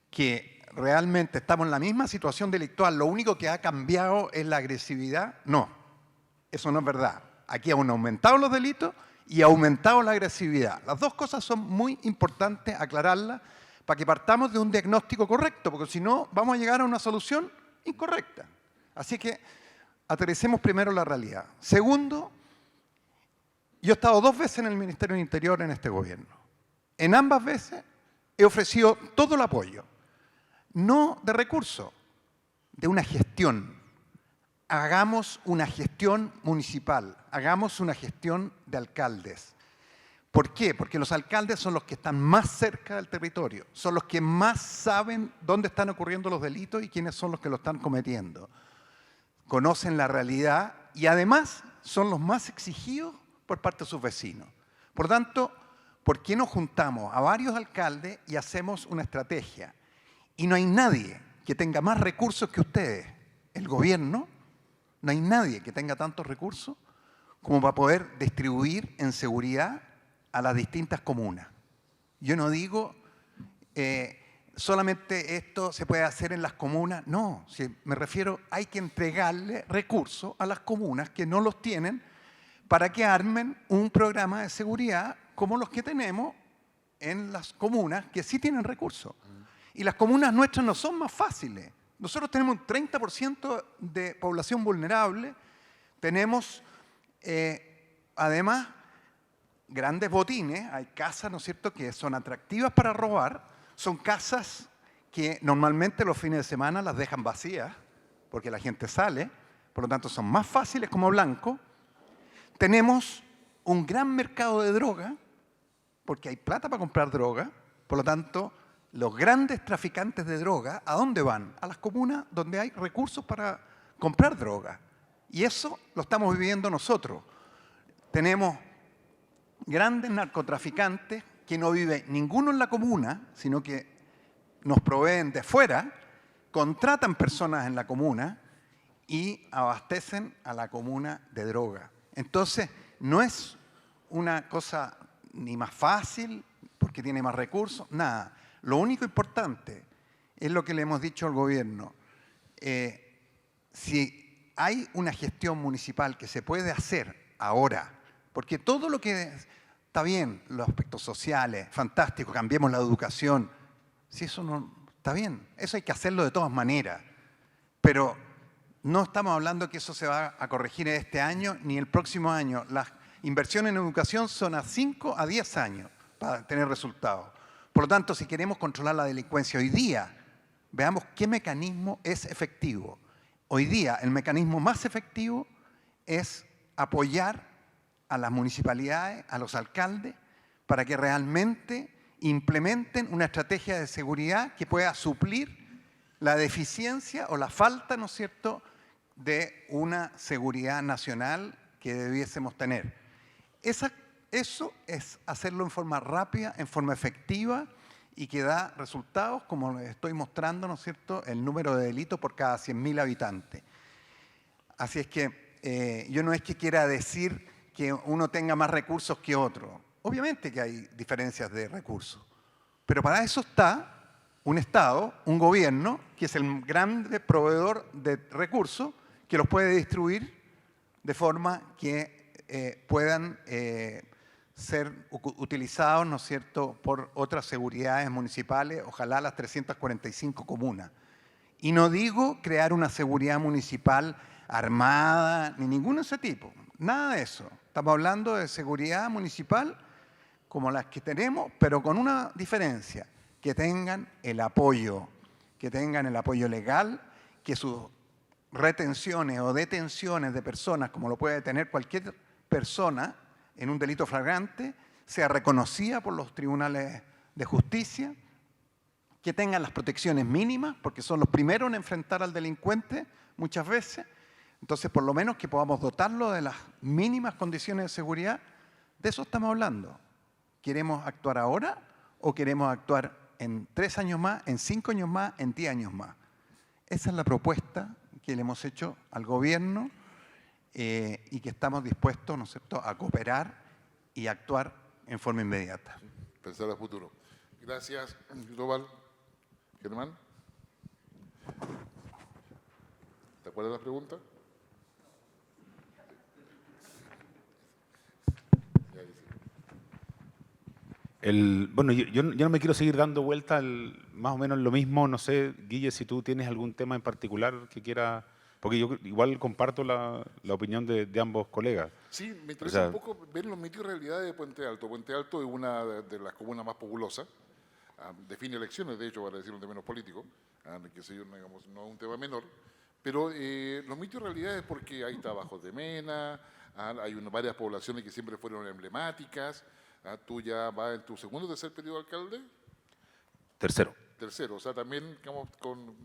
que realmente estamos en la misma situación delictual, lo único que ha cambiado es la agresividad, no, eso no es verdad. Aquí han aumentado los delitos y ha aumentado la agresividad. Las dos cosas son muy importantes aclararlas para que partamos de un diagnóstico correcto, porque si no vamos a llegar a una solución incorrecta. Así que aterricemos primero la realidad. Segundo, yo he estado 2 veces en el Ministerio del Interior en este gobierno. En ambas veces he ofrecido todo el apoyo, no de recursos, de una gestión. Hagamos una gestión municipal, hagamos una gestión de alcaldes. ¿Por qué? Porque los alcaldes son los que están más cerca del territorio, son los que más saben dónde están ocurriendo los delitos y quiénes son los que lo están cometiendo. Conocen la realidad y además son los más exigidos por parte de sus vecinos. Por tanto, ¿por qué no juntamos a varios alcaldes y hacemos una estrategia? Y no hay nadie que tenga más recursos que ustedes. El gobierno, no hay nadie que tenga tantos recursos como para poder distribuir en seguridad a las distintas comunas. Yo no digo solamente esto se puede hacer en las comunas, no, me refiero, hay que entregarle recursos a las comunas que no los tienen para que armen un programa de seguridad como los que tenemos en las comunas que sí tienen recursos. Y las comunas nuestras no son más fáciles. Nosotros tenemos un 30% de población vulnerable, tenemos además grandes botines, hay casas, ¿no es cierto?, que son atractivas para robar, son casas que normalmente los fines de semana las dejan vacías, porque la gente sale, por lo tanto son más fáciles como blanco. Tenemos un gran mercado de droga, porque hay plata para comprar droga, por lo tanto, los grandes traficantes de droga, ¿a dónde van? A las comunas donde hay recursos para comprar droga. Y eso lo estamos viviendo nosotros. Tenemos grandes narcotraficantes que no vive ninguno en la comuna, sino que nos proveen de fuera, contratan personas en la comuna y abastecen a la comuna de droga. Entonces, no es una cosa ni más fácil, porque tiene más recursos, nada. Lo único importante es lo que le hemos dicho al gobierno. Si hay una gestión municipal que se puede hacer ahora, porque todo lo que está bien, los aspectos sociales, fantástico, cambiemos la educación, si eso no está bien, eso hay que hacerlo de todas maneras, pero no estamos hablando que eso se va a corregir este año ni el próximo año. Las inversiones en educación son a 5 a 10 años para tener resultados. Por lo tanto, si queremos controlar la delincuencia hoy día, veamos qué mecanismo es efectivo. Hoy día el mecanismo más efectivo es apoyar a las municipalidades, a los alcaldes, para que realmente implementen una estrategia de seguridad que pueda suplir la deficiencia o la falta, ¿no es cierto?, de una seguridad nacional que debiésemos tener. Eso es hacerlo en forma rápida, en forma efectiva y que da resultados, como les estoy mostrando, ¿no es cierto?, el número de delitos por cada 100.000 habitantes. Así es que yo no es que quiera decir que uno tenga más recursos que otro. Obviamente que hay diferencias de recursos, pero para eso está un Estado, un gobierno, que es el gran proveedor de recursos, que los puede distribuir de forma que puedan ser utilizados, ¿no es cierto?, por otras seguridades municipales, ojalá las 345 comunas. Y no digo crear una seguridad municipal armada, ni ninguno de ese tipo, nada de eso. Estamos hablando de seguridad municipal como las que tenemos, pero con una diferencia, que tengan el apoyo legal, que sus retenciones o detenciones de personas, como lo puede tener cualquier persona en un delito flagrante, sea reconocida por los tribunales de justicia, que tengan las protecciones mínimas, porque son los primeros en enfrentar al delincuente muchas veces. Entonces, por lo menos que podamos dotarlo de las mínimas condiciones de seguridad, de eso estamos hablando. ¿Queremos actuar ahora o queremos actuar en 3 años más, en 5 años más, en 10 años más? Esa es la propuesta que le hemos hecho al gobierno y que estamos dispuestos, ¿no es cierto?, a cooperar y actuar en forma inmediata. Pensar a futuro. Gracias, Cristóbal. Germán. ¿Te acuerdas de la pregunta? Bueno, yo no me quiero seguir dando vuelta más o menos lo mismo. No sé, Guille, si tú tienes algún tema en particular que quiera, porque yo igual comparto la opinión de ambos colegas. Sí, me interesa un poco ver los mitos y realidades de Puente Alto. Puente Alto es una de las comunas más populosas, define elecciones, de hecho, para decirlo en términos políticos, que sé yo, digamos, no es un tema menor, pero los mitos y realidades porque ahí está Bajos de Mena, hay varias poblaciones que siempre fueron emblemáticas, ¿Tú ya vas en tu segundo o tercer periodo de alcalde? Tercero. Tercero, o sea, también digamos, con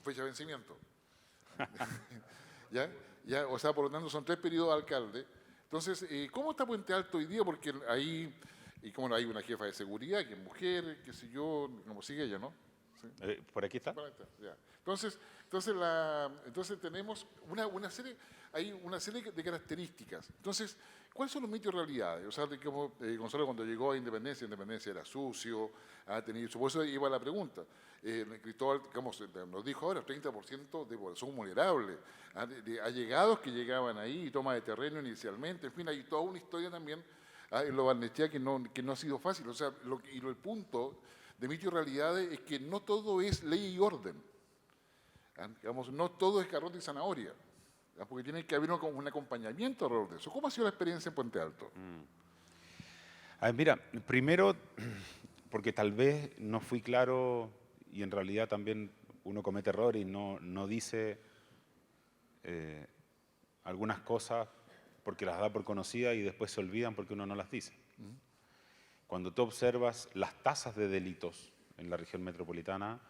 fecha de vencimiento. ¿Ya? ¿Ya? O sea, por lo tanto, son 3 periodos de alcalde. Entonces, ¿cómo está Puente Alto hoy día? Porque ahí, y como hay una jefa de seguridad, que es mujer, qué sé yo, como sigue ella, ¿no? ¿Sí? ¿Por aquí está? Por ahí está, ya. Entonces tenemos una serie, hay una serie de características. Entonces, ¿cuáles son los mitos y realidades? O sea, como Gonzalo cuando llegó a Independencia era sucio, por eso iba la pregunta. Cristóbal, digamos, nos dijo ahora, 30% de población vulnerable, de allegados que llegaban ahí, y toma de terreno inicialmente, en fin, hay toda una historia también en lo Barnechea que no ha sido fácil. O sea, el punto de mitos y realidades es que no todo es ley y orden. Digamos, no todo es carrota y zanahoria, porque tiene que haber un acompañamiento alrededor de eso. ¿Cómo ha sido la experiencia en Puente Alto? A ver, mira, primero, porque tal vez no fui claro y en realidad también uno comete errores y no dice algunas cosas porque las da por conocidas y después se olvidan porque uno no las dice. Cuando tú observas las tasas de delitos en la región metropolitana,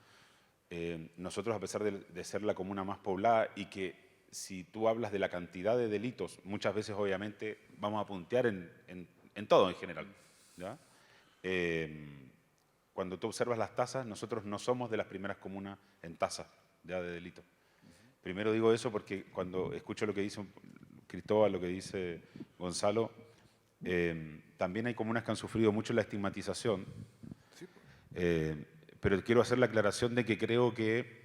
nosotros, a pesar de ser la comuna más poblada y que si tú hablas de la cantidad de delitos, muchas veces obviamente vamos a puntear en todo en general, ¿ya? Cuando tú observas las tasas, nosotros no somos de las primeras comunas en tasas ya de delitos. Primero digo eso porque cuando escucho lo que dice Cristóbal, lo que dice Gonzalo, también hay comunas que han sufrido mucho la estigmatización. Pero quiero hacer la aclaración de que creo que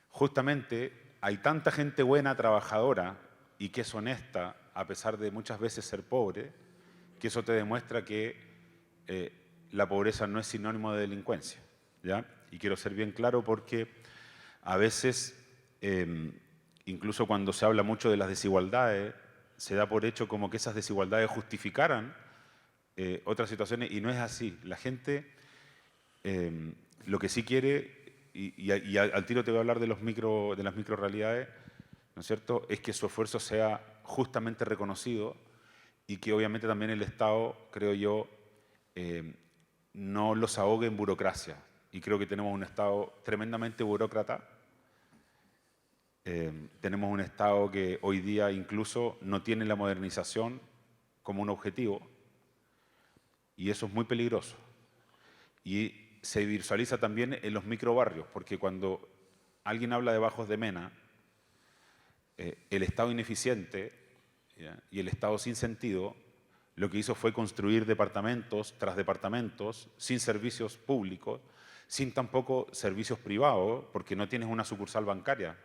justamente hay tanta gente buena, trabajadora y que es honesta, a pesar de muchas veces ser pobre, que eso te demuestra que la pobreza no es sinónimo de delincuencia, ¿ya? Y quiero ser bien claro porque a veces, incluso cuando se habla mucho de las desigualdades, se da por hecho como que esas desigualdades justificaran otras situaciones y no es así. La gente lo que sí quiere, y al tiro te voy a hablar de las microrealidades, ¿no es cierto?, es que su esfuerzo sea justamente reconocido y que obviamente también el Estado, creo yo, no los ahogue en burocracia. Y creo que tenemos un Estado tremendamente burócrata. Tenemos un Estado que hoy día incluso no tiene la modernización como un objetivo y eso es muy peligroso. Y se visualiza también en los microbarrios, porque cuando alguien habla de Bajos de Mena, el Estado ineficiente, ¿ya?, y el Estado sin sentido, lo que hizo fue construir departamentos tras departamentos sin servicios públicos, sin tampoco servicios privados, porque no tienes una sucursal bancaria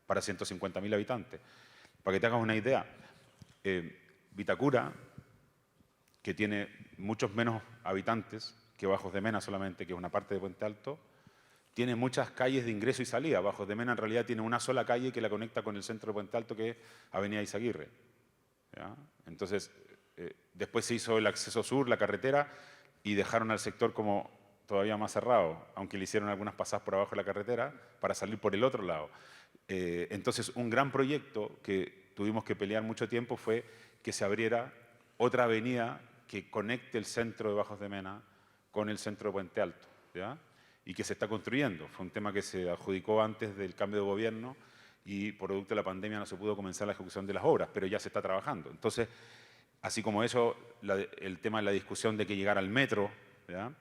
para 150.000 habitantes. Para que te hagas una idea, Vitacura, que tiene muchos menos habitantes que Bajos de Mena solamente, que es una parte de Puente Alto, tiene muchas calles de ingreso y salida. Bajos de Mena en realidad tiene una sola calle que la conecta con el centro de Puente Alto, que es Avenida Izaguirre, ¿ya? Entonces, después se hizo el acceso sur, la carretera, y dejaron al sector como todavía más cerrado, aunque le hicieron algunas pasadas por abajo de la carretera para salir por el otro lado. Entonces, un gran proyecto que tuvimos que pelear mucho tiempo fue que se abriera otra avenida que conecte el centro de Bajos de Mena con el centro de Puente Alto, ¿ya?, y que se está construyendo. Fue un tema que se adjudicó antes del cambio de gobierno y producto de la pandemia no se pudo comenzar la ejecución de las obras, pero ya se está trabajando. Entonces, así como eso, el tema de la discusión de que llegara al metro, ¿ya?,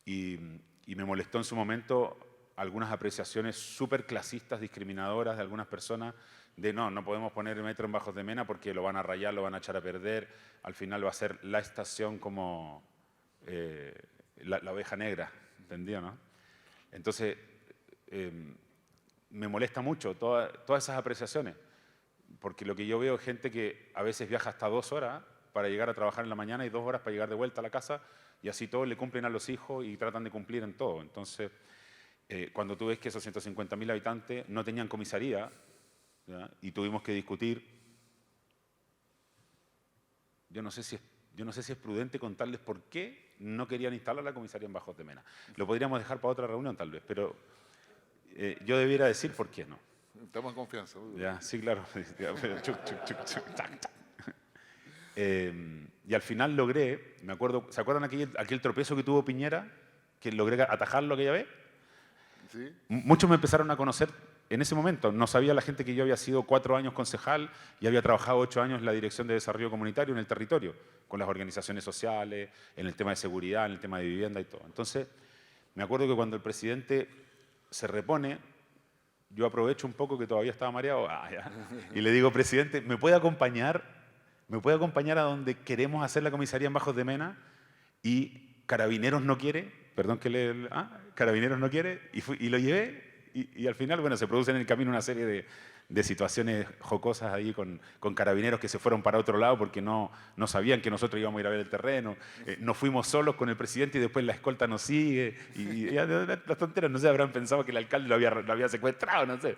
y me molestó en su momento algunas apreciaciones súper clasistas, discriminadoras de algunas personas, de no podemos poner el metro en Bajos de Mena porque lo van a rayar, lo van a echar a perder, al final va a ser la estación como la oveja negra, ¿entendido, no? Entonces, me molesta mucho todas esas apreciaciones, porque lo que yo veo es gente que a veces viaja hasta 2 horas para llegar a trabajar en la mañana y 2 horas para llegar de vuelta a la casa, y así todos le cumplen a los hijos y tratan de cumplir en todo. Entonces, cuando tú ves que esos 150.000 habitantes no tenían comisaría, ¿ya?, y tuvimos que discutir, yo no sé si es prudente contarles por qué no querían instalar la comisaría en Bajos de Mena. Lo podríamos dejar para otra reunión tal vez, pero yo debiera decir por qué no. Estamos en confianza. Ya, sí, claro. Y al final logré, me acuerdo, ¿se acuerdan aquel tropiezo que tuvo Piñera? Que logré atajarlo aquella vez. ¿Sí? Muchos me empezaron a conocer en ese momento. No sabía la gente que yo había sido 4 años concejal y había trabajado 8 años en la Dirección de Desarrollo Comunitario en el territorio, con las organizaciones sociales, en el tema de seguridad, en el tema de vivienda y todo. Entonces, me acuerdo que cuando el presidente se repone, yo aprovecho un poco que todavía estaba mareado y le digo, presidente, ¿me puede acompañar a donde queremos hacer la comisaría en Bajos de Mena? Y Carabineros no quiere, Carabineros no quiere, y lo llevé, y al final, bueno, se producen en el camino una serie de situaciones jocosas ahí con Carabineros que se fueron para otro lado porque no sabían que nosotros íbamos a ir a ver el terreno. Nos fuimos solos con el presidente y después la escolta nos sigue. Y las tonteras, no sé, habrán pensado que el alcalde lo había secuestrado, no sé.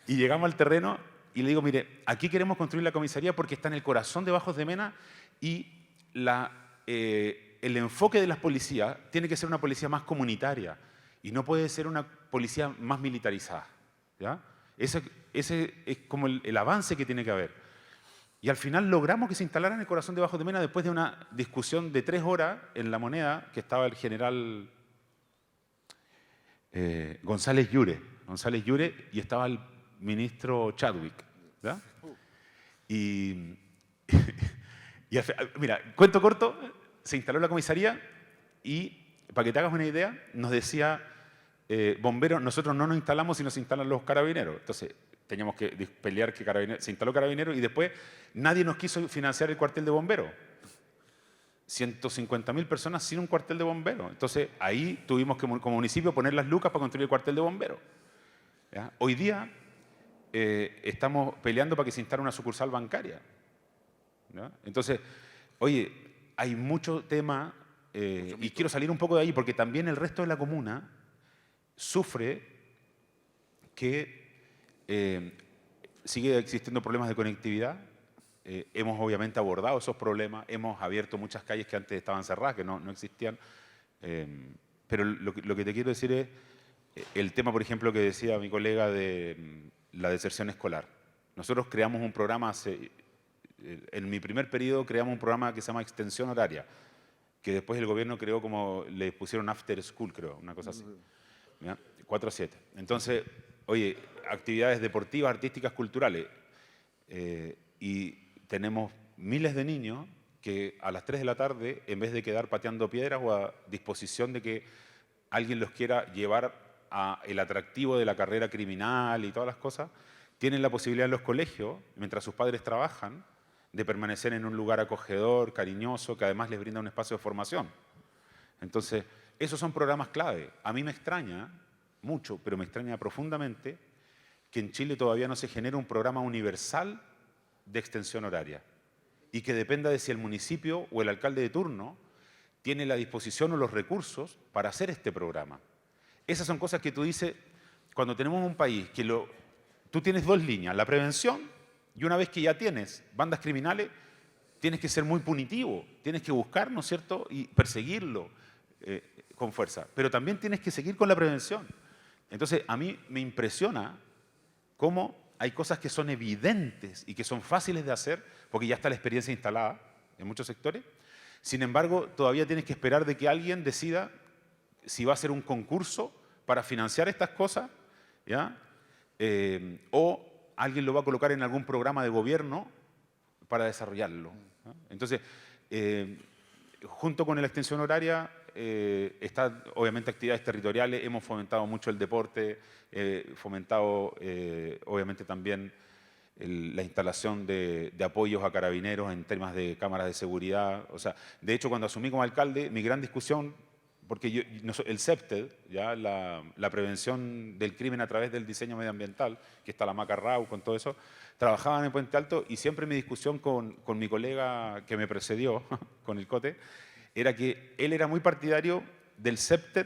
Y llegamos al terreno y le digo, mire, aquí queremos construir la comisaría porque está en el corazón de Bajos de Mena y el enfoque de las policías tiene que ser una policía más comunitaria y no puede ser una policía más militarizada, ¿ya? Ese es como el avance que tiene que haber. Y al final logramos que se instalara en el corazón de Bajos de Mena después de una discusión de 3 horas en La Moneda, que estaba el general González Llure, y estaba el ministro Chadwick, ¿ya? Y mira, cuento corto, se instaló la comisaría y, para que te hagas una idea, nos decía... bomberos, nosotros no nos instalamos si nos instalan los carabineros. Entonces, teníamos que pelear que se instaló Carabineros y después nadie nos quiso financiar el cuartel de bomberos. 150.000 personas sin un cuartel de bomberos. Entonces, ahí tuvimos que, como municipio, poner las lucas para construir el cuartel de bomberos. ¿Ya? Hoy día estamos peleando para que se instale una sucursal bancaria. ¿Ya? Entonces, oye, hay mucho tema y quiero salir un poco de ahí porque también el resto de la comuna sufre que sigue existiendo problemas de conectividad. Hemos obviamente abordado esos problemas, hemos abierto muchas calles que antes estaban cerradas, que no existían. Pero lo que te quiero decir es el tema, por ejemplo, que decía mi colega de la deserción escolar. Nosotros creamos un programa, en mi primer periodo creamos un programa que se llama Extensión Horaria, que después el gobierno creó como, le pusieron After School, creo, una cosa así. 4 a 7. Entonces, oye, actividades deportivas, artísticas, culturales. Y tenemos miles de niños que a las 3 de la tarde, en vez de quedar pateando piedras o a disposición de que alguien los quiera llevar a el atractivo de la carrera criminal y todas las cosas, tienen la posibilidad en los colegios, mientras sus padres trabajan, de permanecer en un lugar acogedor, cariñoso, que además les brinda un espacio de formación. Entonces, esos son programas clave. A mí me extraña mucho, pero me extraña profundamente que en Chile todavía no se genere un programa universal de extensión horaria y que dependa de si el municipio o el alcalde de turno tiene la disposición o los recursos para hacer este programa. Esas son cosas que tú dices, cuando tenemos un país que tú tienes 2 líneas, la prevención, y una vez que ya tienes bandas criminales, tienes que ser muy punitivo, tienes que buscar, ¿no es cierto?, y perseguirlo con fuerza, pero también tienes que seguir con la prevención. Entonces, a mí me impresiona cómo hay cosas que son evidentes y que son fáciles de hacer, porque ya está la experiencia instalada en muchos sectores. Sin embargo, todavía tienes que esperar de que alguien decida si va a hacer un concurso para financiar estas cosas, ¿ya? O alguien lo va a colocar en algún programa de gobierno para desarrollarlo, ¿no? Entonces, junto con la extensión horaria, están obviamente actividades territoriales, hemos fomentado mucho el deporte, fomentado obviamente también la instalación de apoyos a carabineros en temas de cámaras de seguridad. O sea, de hecho, cuando asumí como alcalde, mi gran discusión, porque el CEPTED, ¿ya? La prevención del crimen a través del diseño medioambiental, que está la Macarrao, con todo eso, trabajaban en Puente Alto y siempre mi discusión con mi colega que me precedió, con el Cote, era que él era muy partidario del CEPTED,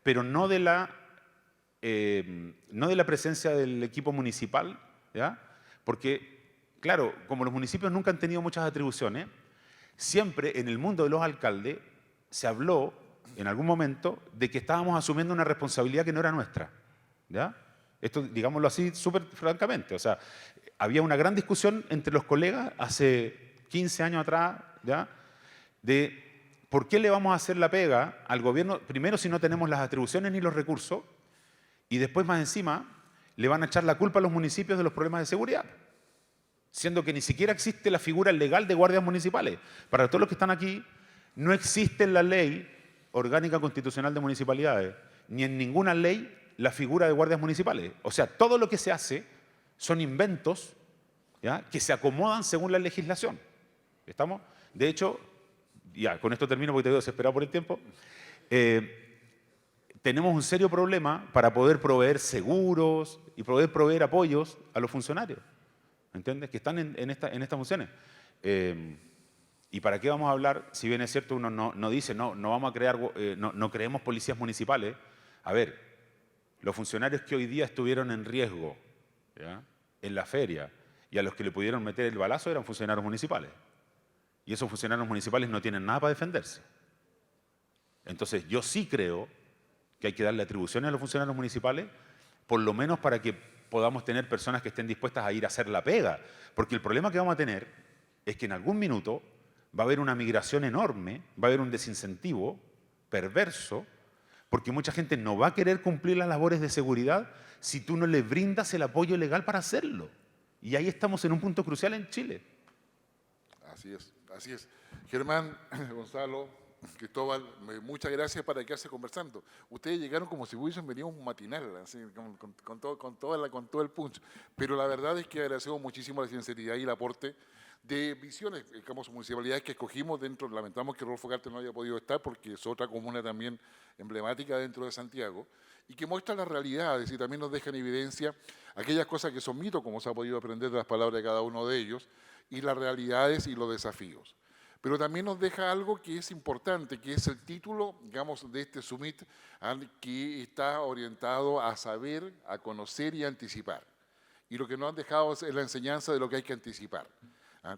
pero no de la presencia del equipo municipal, ¿ya? Porque, claro, como los municipios nunca han tenido muchas atribuciones, siempre en el mundo de los alcaldes se habló, en algún momento, de que estábamos asumiendo una responsabilidad que no era nuestra, ¿ya? Esto, digámoslo así, súper francamente. O sea, había una gran discusión entre los colegas hace 15 años atrás, ¿ya? De por qué le vamos a hacer la pega al gobierno, primero si no tenemos las atribuciones ni los recursos, y después más encima le van a echar la culpa a los municipios de los problemas de seguridad, siendo que ni siquiera existe la figura legal de guardias municipales. Para todos los que están aquí, no existe en la ley orgánica constitucional de municipalidades, ni en ninguna ley la figura de guardias municipales. O sea, todo lo que se hace son inventos, ¿ya?, que se acomodan según la legislación. ¿Estamos? De hecho, ya, con esto termino porque te veo desesperado por el tiempo. Tenemos un serio problema para poder proveer seguros y poder proveer apoyos a los funcionarios, ¿entiendes?, que están en estas funciones. ¿Y para qué vamos a hablar? Si bien es cierto, uno no dice, no vamos a crear, no creemos policías municipales. A ver, los funcionarios que hoy día estuvieron en riesgo, ¿ya?, en la feria, y a los que le pudieron meter el balazo eran funcionarios municipales. Y esos funcionarios municipales no tienen nada para defenderse. Entonces, yo sí creo que hay que darle atribuciones a los funcionarios municipales, por lo menos para que podamos tener personas que estén dispuestas a ir a hacer la pega. Porque el problema que vamos a tener es que en algún minuto va a haber una migración enorme, va a haber un desincentivo perverso, porque mucha gente no va a querer cumplir las labores de seguridad si tú no le brindas el apoyo legal para hacerlo. Y ahí estamos en un punto crucial en Chile. Así es, así es. Germán, Gonzalo, Cristóbal, muchas gracias para quedarse conversando. Ustedes llegaron como si hubiesen venido un matinal, así, con todo el punch. Pero la verdad es que agradecemos muchísimo la sinceridad y el aporte de visiones, como municipalidades que escogimos dentro. Lamentamos que Rodolfo Carter no haya podido estar porque es otra comuna también emblemática dentro de Santiago y que muestra las realidades y también nos deja en evidencia aquellas cosas que son mitos, como se ha podido aprender de las palabras de cada uno de ellos, y las realidades y los desafíos. Pero también nos deja algo que es importante, que es el título, digamos, de este summit, que está orientado a saber, a conocer y a anticipar. Y lo que nos han dejado es la enseñanza de lo que hay que anticipar.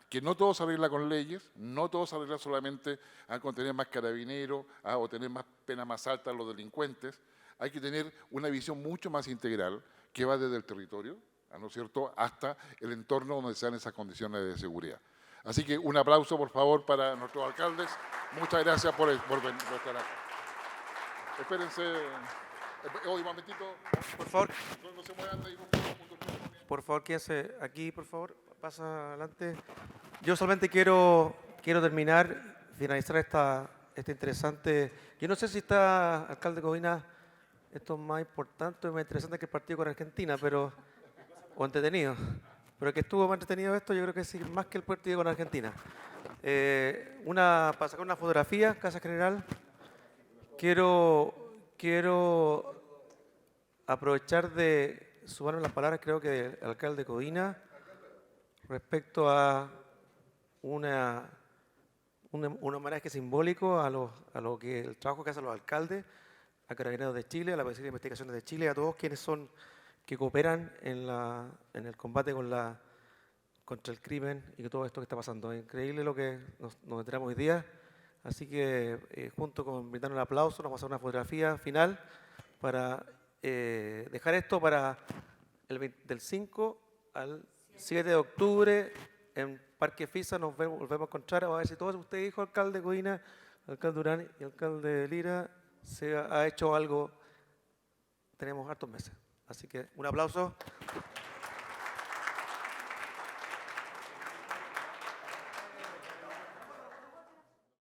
Que no todo se arregla con leyes, no todo se arregla solamente con tener más carabineros o tener más pena más alta a los delincuentes. Hay que tener una visión mucho más integral que va desde el territorio, ¿no es cierto?, hasta el entorno donde se dan esas condiciones de seguridad. Así que un aplauso, por favor, para nuestros alcaldes. Muchas gracias por estar aquí. Espérense. Un momentito. Por favor. No se muevan de ahí. Por favor, quédense aquí, por favor. Pasa adelante. Yo solamente quiero finalizar esta interesante... Yo no sé si está, alcalde Covina, esto es más importante, más interesante que el partido con Argentina, pero... o entretenido. Pero que estuvo más entretenido esto, yo creo que sí, más que el partido con Argentina. Para sacar una fotografía, Casa General, quiero aprovechar de sumarme las palabras, creo que del alcalde Codina, respecto a un homenaje simbólico a lo que el trabajo que hacen los alcaldes, a Carabineros de Chile, a la Policía de Investigaciones de Chile, a todos quienes que cooperan en el combate contra el crimen y todo esto que está pasando. Es increíble lo que nos enteramos hoy día. Así que junto con brindarnos el aplauso, nos vamos a hacer una fotografía final para dejar esto para del 5 al 7 de octubre en Parque Fisa. Nos volvemos a encontrar. A ver si todos ustedes, dijo alcalde Codina, alcalde Durán y alcalde Lira, se ha hecho algo. Tenemos hartos meses. Así que un aplauso.